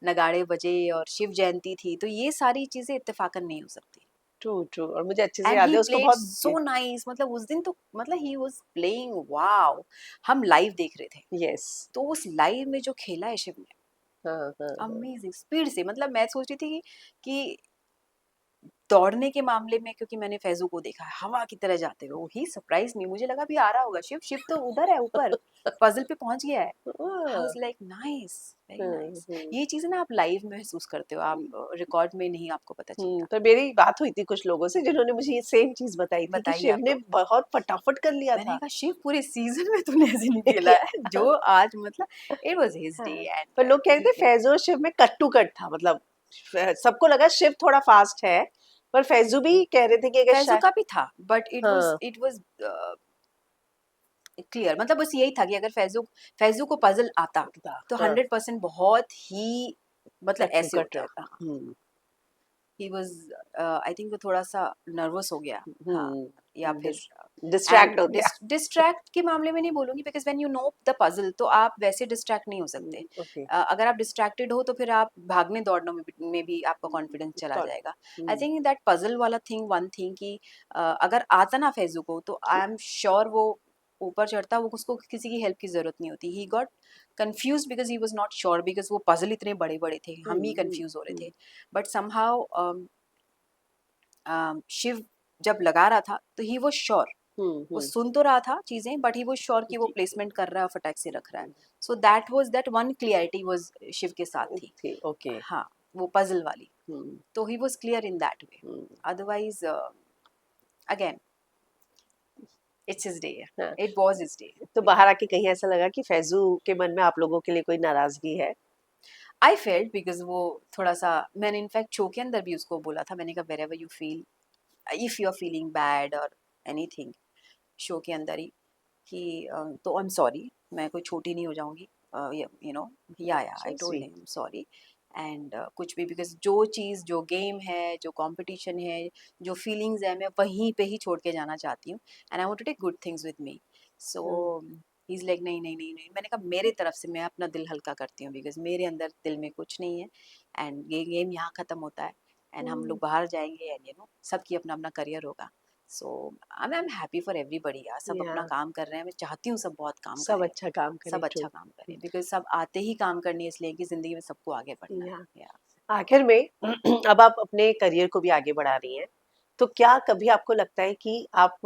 Speaker 2: नगाड़े बजे और शिव जयंती थी, तो ये सारी चीजें इत्तेफाकन नहीं हो सकती।
Speaker 1: True true. और मुझे अच्छे से
Speaker 2: एंड
Speaker 1: याद
Speaker 2: ही
Speaker 1: है उसको
Speaker 2: प्लेड
Speaker 1: बहुत।
Speaker 2: सो नाइस, मतलब उस दिन तो मतलब ही वाज प्लेइंग वाओ। हम लाइव देख रहे थे,
Speaker 1: यस।
Speaker 2: तो उस लाइव में जो खेला है शिव ने,
Speaker 1: हाँ हाँ हाँ।
Speaker 2: अमेजिंग स्पीड से। मतलब मैं सोच रही थी कि दौड़ने के मामले में, क्योंकि मैंने फैजू को देखा है हवा की तरह जाते हुए, ही सरप्राइज मी। मुझे लगा भी आ रहा होगा शिव, शिव तो उधर है ऊपर, पजल पे पहुंच गया है। I was like nice, very nice.
Speaker 1: Hmm.
Speaker 2: ये चीजें ना आप लाइव में महसूस करते हो, आप रिकॉर्ड में नहीं आपको पता चलता।
Speaker 1: तो मेरी बात हुई थी कुछ लोगों से जिन्होंने मुझे ये सेम चीज बताई थी कि
Speaker 2: बताइए
Speaker 1: शिव
Speaker 2: आप
Speaker 1: ने
Speaker 2: लोग।
Speaker 1: बहुत फटाफट कर लिया
Speaker 2: मैंने
Speaker 1: था।
Speaker 2: कहा शिव पूरे सीजन में तूने ऐसे नहीं खेला है जो आज, मतलब इट वाज हिज डे
Speaker 1: हाँ, पर
Speaker 2: एंड
Speaker 1: लोग कह रहे
Speaker 2: ही
Speaker 1: थे
Speaker 2: प्लेड।
Speaker 1: फैजू और शिव में कट टू कट था, मतलब सबको लगा शिव थोड़ा फास्ट है, पर फैजू भी कह रहे थे कि अगर
Speaker 2: फैजू
Speaker 1: शायद।
Speaker 2: का भी था, बट
Speaker 1: हाँ,
Speaker 2: इट वाज क्लियर। मतलब बस यही था कि अगर फैजू फैजू को पजल आता तो
Speaker 1: हाँ,
Speaker 2: 100% बहुत ही, मतलब
Speaker 1: कट टू
Speaker 2: ऐसे
Speaker 1: कट
Speaker 2: होता।
Speaker 1: रहता।
Speaker 2: हाँ, ही वाज, आई थिंक वो थोड़ा सा नर्वस हो गया। हाँ, या फिर
Speaker 1: डिस्ट्रैक्ट
Speaker 2: एंड
Speaker 1: हो गया।
Speaker 2: डिस्ट्रैक्ट के मामले में नहीं बोलूंगी, because when you know the puzzle तो आप वैसे डिस्ट्रैक्ट नहीं हो सकते।
Speaker 1: ओके।
Speaker 2: अगर आप डिस्ट्रैक्टेड हो तो फिर आप भागने दौड़ने में भी आपका कॉन्फिडेंस चला जाएगा। आई थिंक दैट पजल वाला थिंग, वन थिंग कि अगर आता ना फैजू को, तो आई एम श्योर वो ऊपर चढ़ता, वो उसको किसी की हेल्प की जरूरत नहीं होती। He got confuse because he was not sure, because वो पजल इतने बड़े बड़े थे, हम ही कंफ्यूज हो रहे थे। बट समहाउ शिव जब लगा रहा था तो ही वो श्योर, वो सुन तो रहा था चीजें, बट ही वो श्योर कि वो प्लेसमेंट कर रहा है और फटाक से रख रहा है। So that one clarity was Shiv के साथ थी।
Speaker 1: थी ओके।
Speaker 2: हाँ, वो पजल वाली। तो he was clear in that way. Otherwise again, it's his day,
Speaker 1: हाँ,
Speaker 2: इट वाज हिज डे।
Speaker 1: तो बाहर आके कहीं ऐसा लगा कि फैजू के मन में आप लोगों के लिए कोई नाराजगी है?
Speaker 2: आई फेल्ट बिकॉज वो थोड़ा सा, मैंने इनफैक्ट शो के अंदर भी उसको बोला था, मैंने कहा wherever you feel, if you are feeling bad और एनीथिंग, शो के अंदर ही, कि तो आई एम सॉरी, मैं कोई छोटी नहीं हो जाऊंगी, you know, yeah I
Speaker 1: so
Speaker 2: told
Speaker 1: sweet.
Speaker 2: Him sorry, and कुछ भी, बिकॉज जो चीज़, जो गेम है, जो कंपटीशन है, जो फीलिंग्स है, मैं वहीं पे ही छोड़ के जाना चाहती हूँ, and I want to take good things with me. So he is like नहीं नहीं नहीं नहीं, मैंने कहा मेरे तरफ से मैं अपना दिल हल्का करती हूँ, बिकॉज मेरे अंदर दिल में कुछ नहीं है, एंड ये गेम यहाँ ख़त्म होता है, एंड हम लोग बाहर जाएंगे, एंड सबकी अपना अपना करियर होगा। So I am happy for everybody यार, सब अपना
Speaker 1: या
Speaker 2: काम कर रहे हैं, मैं चाहती हूँ सब बहुत काम
Speaker 1: सब
Speaker 2: करें,
Speaker 1: अच्छा काम करे,
Speaker 2: सब
Speaker 1: ट्रू।
Speaker 2: अच्छा काम करें, बिकॉज सब आते ही काम करने इसलिए कि ज़िंदगी में सबको आगे बढ़ना
Speaker 1: या
Speaker 2: है। या
Speaker 1: आखिर में अब आप अपने करियर को भी आगे बढ़ा रही हैं, तो क्या कभी आपको लगता है कि आप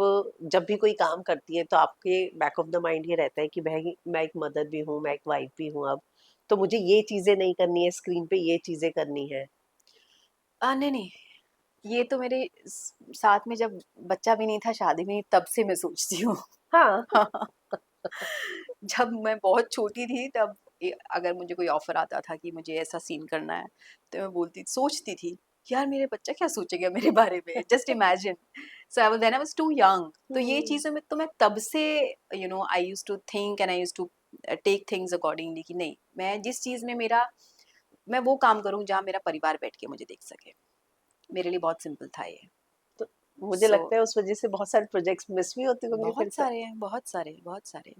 Speaker 1: जब भी कोई काम करती हैं तो आपके बैक ऑफ द माइंड ये रहता है कि भाई मैं एक मदर भी हूँ, मैं एक वाइफ भी हूँ, अब तो मुझे ये चीजें नहीं करनी है, स्क्रीन पे ये चीजें करनी है?
Speaker 2: नहीं नहीं, ये तो मेरे साथ में जब बच्चा भी नहीं था, शादी भी नहीं, तब से मैं सोचती हूँ।
Speaker 1: हाँ।
Speaker 2: जब मैं बहुत छोटी थी तब अगर मुझे कोई ऑफर आता था कि मुझे ऐसा सीन करना है, तो मैं सोचती थी, यार मेरे बच्चा क्या सोचेगा मेरे बारे में, just imagine. So I when I was too young, तो ये
Speaker 1: हम्म,
Speaker 2: चीज़ों में तो मैं तब से I used to think and I used to take things accordingly, कि नहीं, मैं जिस चीज़ में मेरा, मैं वो काम करूँ जहाँ मेरा परिवार बैठ के मुझे देख सके। मेरे लिए बहुत सिंपल था ये।
Speaker 1: तो मुझे
Speaker 2: सो
Speaker 1: लगता है उस वजह से बहुत सारे प्रोजेक्ट्स मिस भी होते होंगे फिर
Speaker 2: बहुत
Speaker 1: तो।
Speaker 2: सारे हैं, बहुत सारे, बहुत सारे।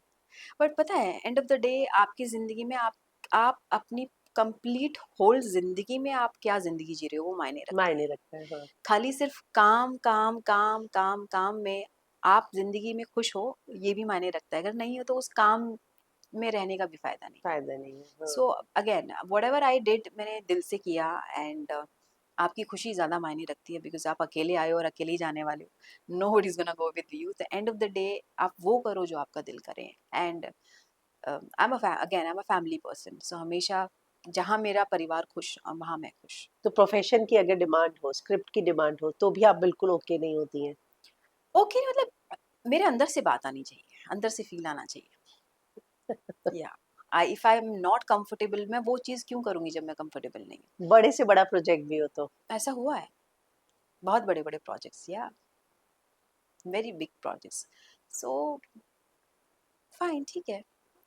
Speaker 2: बट पता है, एंड ऑफ द डे आपकी ज़िंदगी में आप अपनी कंप्लीट होल ज़िंदगी में आप क्या ज़िंदगी जी रहे हो वो मायने रखता है।
Speaker 1: मायने रखता है, हाँ।
Speaker 2: खाली सिर्फ काम काम काम काम काम में आप ज़िंदगी में खुश हो, ये भी मायने रखता है। अगर नहीं हो तो उस काम में रहने का भी फ़ायदा नहीं है।
Speaker 1: फायदा नहीं है, हाँ।
Speaker 2: So again whatever I did, मैंने दिल से किया, एंड आपकी खुशी ज़्यादा मायने रखती है, बिकॉज आप अकेले आए हो और अकेले ही जाने वाले हो, nobody is gonna go with you. The end of the day आप वो करो जो आपका दिल करे। And I am again I am a family person, so हमेशा जहाँ मेरा परिवार खुश, वहाँ मैं खुश।
Speaker 1: तो प्रोफेशन की अगर डिमांड हो, स्क्रिप्ट की डिमांड हो, तो भी आप बिल्कुल ओके नहीं होती हैं?
Speaker 2: ओके मतलब मेरे अंदर से बात आनी चाहिए, अंदर से फील आना चाहिए। या I if I am not comfortable, मैं वो चीज़ क्यों करूँगी जब मैं कंफर्टेबल नहीं हूँ।
Speaker 1: बड़े से बड़ा प्रोजेक्ट भी हो तो?
Speaker 2: ऐसा हुआ है, बहुत बड़े बड़े प्रोजेक्ट्स, या very big projects. So fine, ठीक है।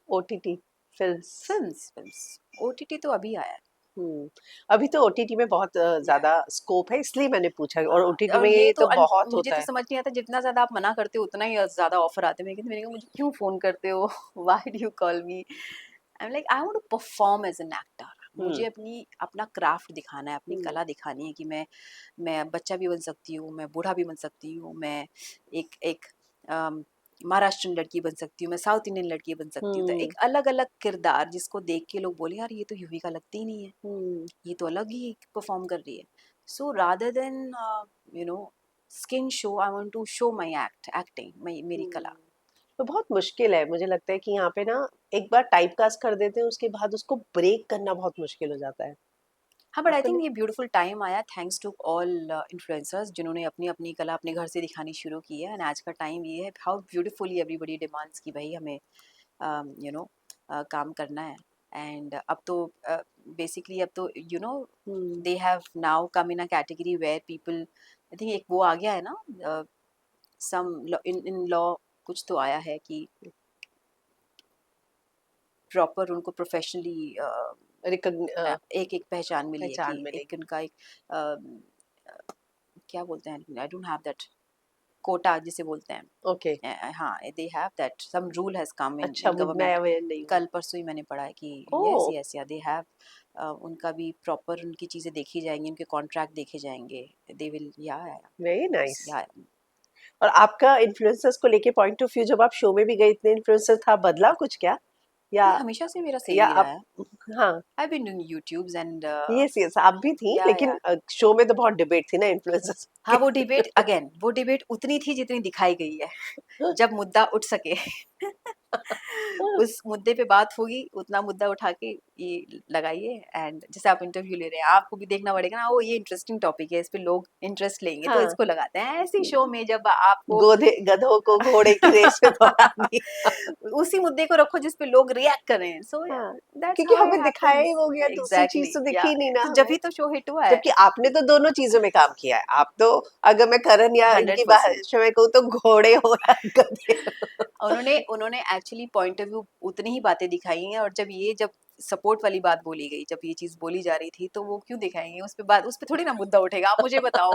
Speaker 1: OTT films?
Speaker 2: Films films OTT तो अभी आया है।
Speaker 1: हम्म। अभी तो ओटीटी में बहुत
Speaker 2: या
Speaker 1: ज्यादा स्कोप है, इसलिए मैंने पूछा, और ओटीटी
Speaker 2: और ये
Speaker 1: में
Speaker 2: तो
Speaker 1: तो बहुत
Speaker 2: मुझे
Speaker 1: होता
Speaker 2: तो
Speaker 1: है।
Speaker 2: समझ नहीं आता, जितना ज्यादा आप मना करते हो उतना ही ज्यादा ऑफर आते हैं। मैंने कहा मुझे क्यों फोन करते हो, why do you call me. I am like I want to perform as an actor.
Speaker 1: Hmm.
Speaker 2: मुझे अपनी अपना क्राफ्ट दिखाना है, अपनी
Speaker 1: हम्म।
Speaker 2: कला दिखानी है कि मैं बच्चा भी बन सकती हूँ, मैं बूढ़ा भी बन सकती हूँ, मैं एक एक महाराष्ट्रियन लड़की बन सकती हूँ, मैं साउथ इंडियन लड़की बन सकती हूँ। तो
Speaker 1: हम्म।
Speaker 2: एक अलग अलग किरदार जिसको देख के लोग बोले यार ये तो युविका लगती ही नहीं है,
Speaker 1: हम्म।
Speaker 2: ये तो अलग ही परफॉर्म कर रही है। So rather than you know skin show, I want to show my acting, मेरी
Speaker 1: हम्म।
Speaker 2: कला।
Speaker 1: तो बहुत मुश्किल है, मुझे लगता है कि यहाँ पे ना एक बार टाइपकास्ट कर देते हैं, उसके बाद उसको ब्रेक करना बहुत मुश्किल हो जाता है।
Speaker 2: हाँ, बट आई
Speaker 1: आपको
Speaker 2: थिंक
Speaker 1: नहीं?
Speaker 2: ये ब्यूटीफुल टाइम आया, थैंक्स टू ऑल इन्फ्लुएंसर्स जिन्होंने अपनी अपनी कला अपने घर से दिखानी शुरू की है। एंड आज का टाइम ये है, हाउ ब्यूटीफुली एवरीबॉडी डिमांड्स कि भाई हमें यू नो काम करना है। एंड अब तो बेसिकली अब तो
Speaker 1: hmm.
Speaker 2: They have now come in a category where people, I think एक वो आ गया है ना, सम इन इन लॉ कुछ तो आया है कि प्रॉपर उनको प्रोफेशनली
Speaker 1: रिकॉग्न
Speaker 2: एक एक पहचान मिली है, कि
Speaker 1: पहचान
Speaker 2: एक
Speaker 1: मिलेगी।
Speaker 2: उनका एक क्या बोलते हैं, I don't have that, quota जिसे बोलते हैं।
Speaker 1: ओके।
Speaker 2: हाँ, they have that, some rule has come in
Speaker 1: अच्छा,
Speaker 2: इन
Speaker 1: मुझे मैं
Speaker 2: गवर्नमेंट।
Speaker 1: अवेयर नहीं हूँ।
Speaker 2: कल परसों ही मैंने पढ़ा है कि यस
Speaker 1: ओह,
Speaker 2: यस या दे हैव, उनका भी प्रॉपर उनकी चीज़ें देखी जाएंगी, उनके कॉन्ट्रैक्ट देखे जाएंगे, दे विल या
Speaker 1: वेरी नाइस।
Speaker 2: या
Speaker 1: और आपका इन्फ्लुएंसर्स को लेके पॉइंट ऑफ व्यू, जब आप शो में भी गए, इतने इन्फ्लुएंसर था, बदला कुछ क्या? या
Speaker 2: नहीं, हमेशा से मेरा सेम
Speaker 1: या
Speaker 2: ही रहा
Speaker 1: आप?
Speaker 2: है।
Speaker 1: हाँ।
Speaker 2: I been doing YouTubes and
Speaker 1: yes yes, आप भी थी,
Speaker 2: या
Speaker 1: लेकिन शो में तो बहुत डिबेट थी ना इन्फ्लुएंसर्स
Speaker 2: हाँ, वो डिबेट अगेन, वो डिबेट उतनी थी जितनी दिखाई गई है, जब मुद्दा उठ सके। उस मुद्दे पे बात होगी, उतना मुद्दा उठा के ये लगाइए। एंड जैसे आप इंटरव्यू ले रहे हैं, आपको भी देखना पड़ेगा ना, ओ ये इंटरेस्टिंग टॉपिक है, इस पे लोग इंटरेस्ट लेंगे तो
Speaker 1: हाँ।
Speaker 2: इसको लगाते हैं। ऐसी शो में जब आपको
Speaker 1: गोधे गधों को घोड़े की रेस में दौड़ा दिया।
Speaker 2: उसी मुद्दे को रखो जिस पे लोग रिएक्ट कर रहे हैं। सो
Speaker 1: हाँ,
Speaker 2: दैट्स
Speaker 1: क्योंकि
Speaker 2: हाउ
Speaker 1: हमें
Speaker 2: इट
Speaker 1: दिखाया ही
Speaker 2: हैपेंस।
Speaker 1: वो गया, दूसरी चीज
Speaker 2: एग्जैक्टली,
Speaker 1: तो
Speaker 2: या
Speaker 1: दिखी नहीं ना
Speaker 2: तो जब
Speaker 1: हमें।
Speaker 2: ही तो शो हिट हुआ है।
Speaker 1: जबकि आपने तो दोनों चीजों में काम किया है, आप तो, अगर मैं करण या इनकी
Speaker 2: 100%।
Speaker 1: भाषा में कहूँ तो घोड़े हो या गधे हो।
Speaker 2: उन्होंने उन्होंने एक्चुअली पॉइंट ऑफ व्यू उतनी ही बातें दिखाई हैं, और जब सपोर्ट वाली बात बोली गई, जब ये चीज बोली जा रही थी, तो वो क्यों दिखाएंगे उस पे बात, उस पे थोड़ी ना मुद्दा उठेगा, आप मुझे बताओ।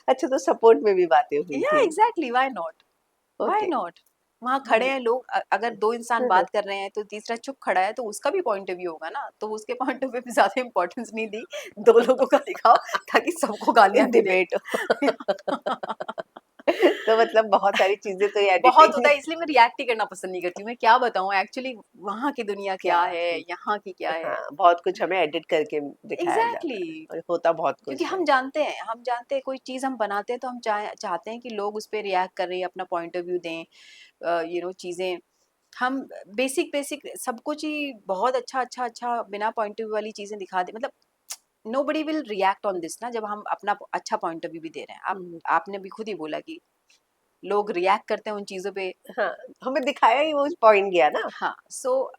Speaker 1: अच्छा, तो सपोर्ट में भी बातें हुई
Speaker 2: या
Speaker 1: थी।
Speaker 2: Exactly, why not, why
Speaker 1: okay.
Speaker 2: Not. वहां खड़े हैं लोग, अगर दो इंसान बात कर रहे हैं तो तीसरा चुप खड़ा है, तो उसका भी पॉइंट ऑफ व्यू होगा ना, तो उसके पॉइंट ऑफ व्यू पे ज्यादा इंपॉर्टेंस नहीं दी, दो लोगों का दिखाओ ताकि सबको गालियां
Speaker 1: एक
Speaker 2: मिले।
Speaker 1: डिबेट। तो मतलब बहुत सारी चीजें तो ये
Speaker 2: बहुत
Speaker 1: एडिटिंग
Speaker 2: होता है, इसलिए मैं रिएक्ट ही करना पसंद नहीं करती हूँ। मैं क्या बताऊँ एक्चुअली वहां की दुनिया
Speaker 1: क्या
Speaker 2: क्या है,
Speaker 1: थी।
Speaker 2: यहाँ की क्या है।
Speaker 1: हाँ, बहुत कुछ हमें एडिट करके दिखाया जाता है
Speaker 2: एग्जैक्टली,
Speaker 1: और होता बहुत
Speaker 2: क्योंकि
Speaker 1: कुछ है।
Speaker 2: हम जानते हैं कोई चीज हम बनाते हैं तो हम चाहते हैं कि लोग उस पर रिएक्ट करें, अपना पॉइंट ऑफ व्यू दें, चीजें हम बेसिक बेसिक सब कुछ ही बहुत अच्छा बिना पॉइंट ऑफ व्यू वाली चीजें दिखा दे, मतलब nobody will react on this ना, जब हम अपना अच्छा पॉइंट ऑफ व्यू भी दे रहे हैं। आप
Speaker 1: हम्म,
Speaker 2: आपने भी खुद ही बोला कि लोग रिएक्ट करते हैं उन चीजों पे।
Speaker 1: हाँ, हमें दिखाया ही वो पॉइंट गया ना।
Speaker 2: हाँ, सो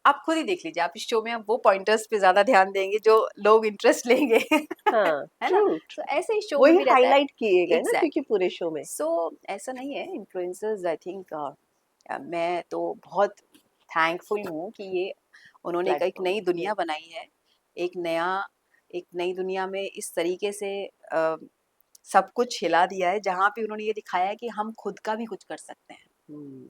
Speaker 2: आप खुद ही देख लीजिए, आप इस शो में आप वो पॉइंटर्स पे ज्यादा ध्यान देंगे जो लोग इंटरेस्ट लेंगे।
Speaker 1: हाँ,
Speaker 2: है ना?
Speaker 1: True
Speaker 2: so
Speaker 1: true.
Speaker 2: ऐसे ही शो में
Speaker 1: वही
Speaker 2: भी रहता है।
Speaker 1: हाईलाइट किए गए ना, क्योंकि
Speaker 2: एग्जैक्टली,
Speaker 1: पूरे शो में।
Speaker 2: सो ऐसा नहीं है इन्फ्लुएंसर्स, आई थिंक मैं तो बहुत थैंकफुल हूँ कि ये उन्होंने एक
Speaker 1: प्लेटफॉर्म,
Speaker 2: नई दुनिया बनाई है, एक नया एक नई दुनिया में इस तरीके से अ, सब कुछ हिला दिया है, जहाँ पे उन्होंने ये दिखाया है कि हम खुद का भी कुछ कर सकते हैं।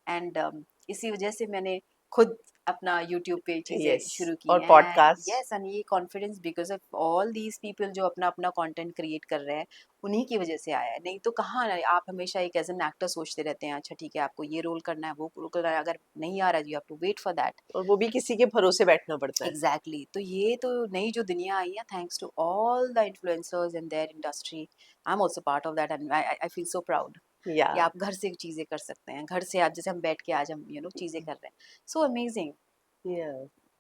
Speaker 2: एंड इसी वजह से मैंने खुद अपना यूट्यूब पे चीज़ें
Speaker 1: यस।
Speaker 2: शुरू की
Speaker 1: और
Speaker 2: हैं। And
Speaker 1: podcast.
Speaker 2: यस, एंड ये confidence because of all these people जो अपना अपना कंटेंट क्रिएट कर रहे हैं, उन्हीं की वजह से आया है। नहीं तो कहाँ ना, आप हमेशा एक एज एन एक्टर सोचते रहते हैं, अच्छा ठीक है आपको ये रोल करना है, वो रोल करना है, अगर नहीं आ रहा you have to wait for that.
Speaker 1: और वो भी किसी के भरोसे बैठना पड़ता है।
Speaker 2: Exactly exactly. तो ये तो नई जो दुनिया आई है, thanks to all the influencers in their industry, I am also part of that, and I feel so proud
Speaker 1: yeah
Speaker 2: कि आप घर से चीजें कर सकते हैं, घर से आज जैसे हम बैठ के आज हम चीजें कर रहे हैं। सो अमेजिंग,
Speaker 1: या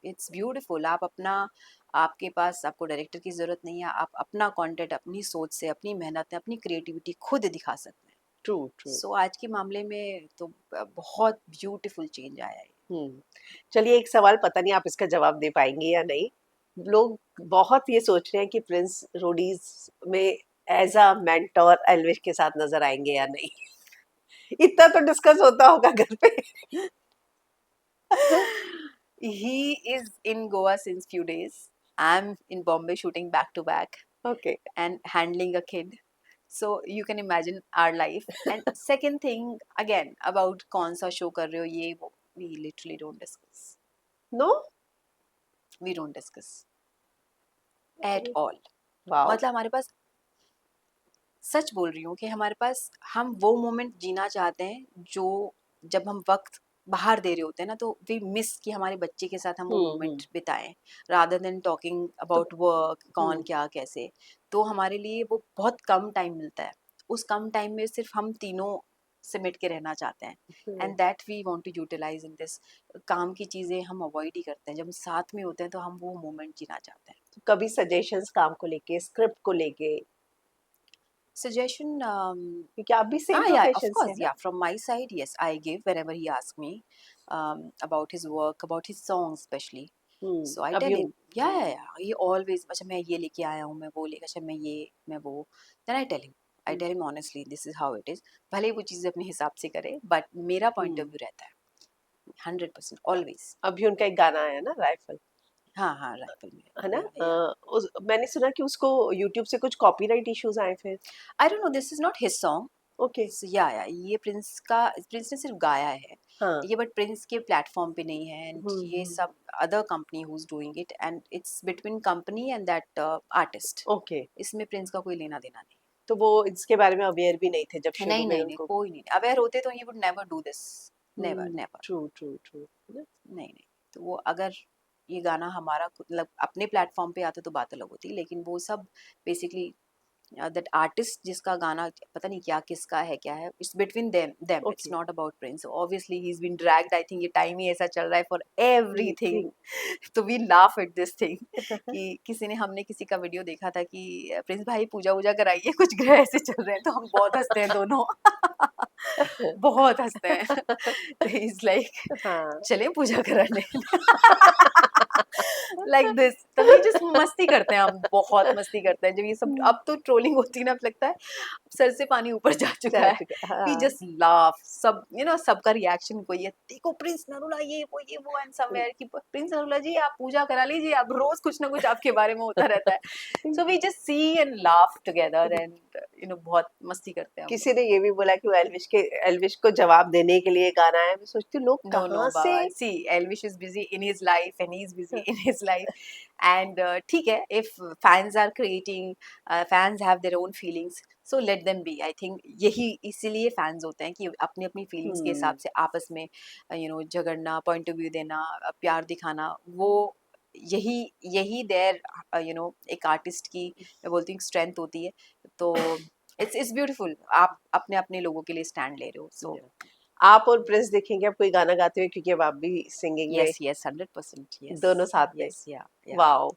Speaker 2: इट्स ब्यूटीफुल। आप अपना, आपके पास आपको डायरेक्टर की जरूरत नहीं है, आप अपना कंटेंट अपनी सोच से, अपनी मेहनत, अपनी क्रिएटिविटी खुद दिखा सकते हैं।
Speaker 1: True true.
Speaker 2: सो आज के मामले में तो बहुत ब्यूटीफुल चेंज आया है।
Speaker 1: चलिए, एक सवाल, पता नहीं आप इसका जवाब दे पाएंगे या नहीं। लोग बहुत ये सोच रहे हैं कि प्रिंस रोडीज में एज अ मेंटोर एल्विश के साथ नजर आएंगे या नहीं। इतना तो डिस्कस होता होगा घर पे।
Speaker 2: He is in Goa since few days. I'm in Bombay shooting back to back
Speaker 1: okay.
Speaker 2: and handling a kid. So you can imagine our life. And second thing again about कौन सा show कर रहे हो ये वो, we literally don't discuss.
Speaker 1: No.
Speaker 2: We don't discuss at all.
Speaker 1: Wow.
Speaker 2: मतलब हमारे पास, सच बोल रही हूँ कि हमारे पास, हम वो मोमेंट जीना चाहते हैं जो, जब हम वक्त बाहर दे रहे होते हैं ना, तो वी मिस कि हमारे बच्चे के साथ हम वो
Speaker 1: हम्म।
Speaker 2: मोमेंट बिताएं, रादर देन टॉकिंग
Speaker 1: तो
Speaker 2: अबाउट वर्क, कौन
Speaker 1: हम्म
Speaker 2: क्या कैसे। तो हमारे लिए वो बहुत कम टाइम मिलता है, उस कम टाइम में सिर्फ हम तीनों सिमट के रहना चाहते हैं।
Speaker 1: Hmm.
Speaker 2: And that we want to utilise in this. काम की चीज़ें हम अवॉइड ही करते हैं, जब हम साथ में होते हैं तो हम वो मोमेंट जीना चाहते हैं।
Speaker 1: तो कभी सजेशंस काम को लेके, स्क्रिप्ट को लेके,
Speaker 2: Suggestion,
Speaker 1: क्योंकि आप भी सेम
Speaker 2: yeah, of
Speaker 1: प्रोफेशन से
Speaker 2: course,
Speaker 1: है ना।
Speaker 2: yeah. From my side, yes, I give whenever he asks me about his work, about his songs, especially. So I
Speaker 1: अभी
Speaker 2: tell him, yeah. He always, अच्छा मैं ये लेके आया हूँ, मैं वो लेके, अच्छा मैं वो. Then I tell him, honestly, this is how it is. भले ही वो चीज़ें अपने हिसाब से करे, but मेरा point of view रहता है 100% always.
Speaker 1: अभी उनका एक गाना आया ना, राइफल,
Speaker 2: हाँ हाँ, राइफल में,
Speaker 1: है ना।
Speaker 2: yeah.
Speaker 1: मैंने सुना कि उसको यूट्यूब से कुछ कॉपीराइट इश्यूज आए फिर।
Speaker 2: I don't know, this is not his song.
Speaker 1: Okay.
Speaker 2: या ये प्रिंस ने सिर्फ गाया है
Speaker 1: हाँ।
Speaker 2: ये, बट प्रिंस के प्लेटफॉर्म पे नहीं है, एंड ये
Speaker 1: हम्म।
Speaker 2: सब other company who is doing it, and it's between company and that artist.
Speaker 1: Okay.
Speaker 2: इसमें प्रिंस का कोई लेना देना नहीं
Speaker 1: तो वो इसके बारे में अवेयर भी नहीं थे जब
Speaker 2: है।
Speaker 1: शुरू
Speaker 2: नहीं
Speaker 1: में
Speaker 2: नहीं नहीं,
Speaker 1: उनको।
Speaker 2: कोई नहीं, अवेयर होते तो he would never do this, never never.
Speaker 1: True true true.
Speaker 2: नहीं नहीं, तो वो अगर ये गाना हमारा मतलब अपने प्लेटफॉर्म पे आता तो बात अलग होती, लेकिन वो सब बेसिकली दैट आर्टिस्ट जिसका गाना पता नहीं क्या किसका है क्या है, it's between them, it's
Speaker 1: okay.
Speaker 2: Not about Prince. Obviously he is been dragged, I think ये टाइम ही ऐसा चल रहा है फॉर एवरीथिंग। तो we laugh at this thing कि किसी ने, हमने किसी का वीडियो देखा था कि प्रिंस भाई पूजा वूजा कराइए, कुछ ग्रह ऐसे चल रहे हैं, तो हम बहुत हंसते हैं दोनों। बहुत हँसते हैं। तो ही इज़ लाइक
Speaker 1: हाँ।
Speaker 2: चलें पूजा कराने। लाइक दिस, तभी जस्ट मस्ती करते हैं हम, बहुत मस्ती करते हैं। जब ये सब
Speaker 1: हुँ,
Speaker 2: अब तो ट्रोलिंग होती है ना, अब लगता है सर से पानी ऊपर जा चुका
Speaker 1: जा
Speaker 2: है।
Speaker 1: चुका है।
Speaker 2: वी
Speaker 1: हाँ।
Speaker 2: जस्ट लाफ, सब सबका रिएक्शन कोई है, देखो प्रिंस नरूला ये वो एंड समवेयर कि प्रिंस नरूला जी आप पूजा करा लीजिए, आप रोज कुछ ना कुछ आपके बारे में होता रहता है। So we just see and laugh together and बहुत मस्ती करते हैं हम लोग।
Speaker 1: किसी ने ये भी बोला कि वो एल्विश को जवाब देने के लिए गाना है। मैं सोचती हूँ लोग
Speaker 2: नो नो
Speaker 1: कहाँ से।
Speaker 2: बाबा, see Elvish is busy in his life and he is busy in his life and ठीक है, if fans are creating, fans have their own feelings, so let them be. I think यही इसीलिए fans होते हैं कि अपनी अपनी फीलिंग्स के हिसाब
Speaker 1: हुँ,
Speaker 2: से आपस में झगड़ना, पॉइंट ऑफ व्यू देना, प्यार दिखाना, वो यही यही देयर एक आर्टिस्ट की मैं बोलती हूँ स्ट्रेंथ होती है। तो इट्स ब्यूटीफुल, आप अपने अपने लोगों के लिए स्टैंड ले रहे हो। सो
Speaker 1: आप और प्रिंस देखेंगे अब कोई गाना गाते हुए, क्योंकि अब आप भी सिंगिंग में
Speaker 2: यस यस 100% यस
Speaker 1: दोनों साथ में।
Speaker 2: यस या
Speaker 1: वाओ!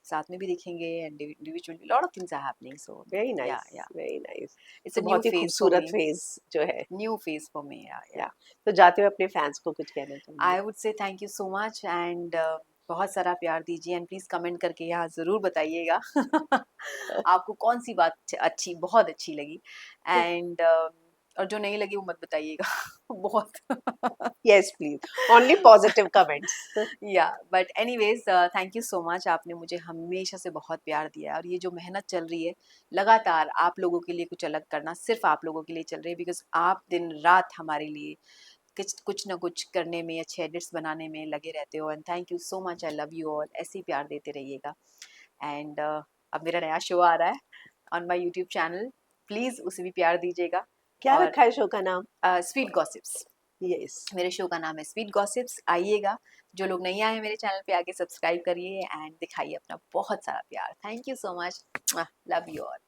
Speaker 2: साथ में भी दिखेंगे and individually lot of things are happening. So
Speaker 1: very
Speaker 2: yeah
Speaker 1: nice,
Speaker 2: yeah
Speaker 1: very nice.
Speaker 2: It's
Speaker 1: तो
Speaker 2: अ न्यू
Speaker 1: बहुत ही
Speaker 2: फेज फॉर
Speaker 1: खूबसूरत
Speaker 2: मी,
Speaker 1: फेज़ जो है।
Speaker 2: New phase for me.
Speaker 1: या
Speaker 2: या
Speaker 1: तो जाते हुए अपने फैन्स को कुछ कहना चाहेंगे?
Speaker 2: I would say thank you so much and बहुत सारा प्यार दीजिए एंड प्लीज कमेंट करके यहाँ जरूर बताइएगा आपको कौन सी बात अच्छी, बहुत अच्छी लगी एंड और जो नहीं लगी वो मत बताइएगा। बहुत
Speaker 1: yes please, only positive comments.
Speaker 2: या but anyways thank you so much, आपने मुझे हमेशा से बहुत प्यार दिया है और ये जो मेहनत चल रही है लगातार आप लोगों के लिए कुछ अलग करना, सिर्फ आप लोगों के लिए चल रही है, बिकॉज आप दिन रात हमारे लिए कुछ कुछ ना कुछ करने में, अच्छे एडिट्स बनाने में लगे रहते हो and thank you so much. I love you all, ऐसे ही प्यार देते रहिएगा एंड अब मेरा नया शो आ रहा है on my YouTube channel, please उसे भी प्यार दीजिएगा।
Speaker 1: क्या
Speaker 2: और
Speaker 1: रखा है शो का नाम?
Speaker 2: Sweet gossips,
Speaker 1: yes.
Speaker 2: मेरे शो का नाम है स्वीट गॉसिप्स, आइएगा। जो लोग नहीं आए हैं मेरे चैनल पे आके सब्सक्राइब करिए एंड दिखाइए अपना बहुत सारा प्यार। Thank you so much, love you all.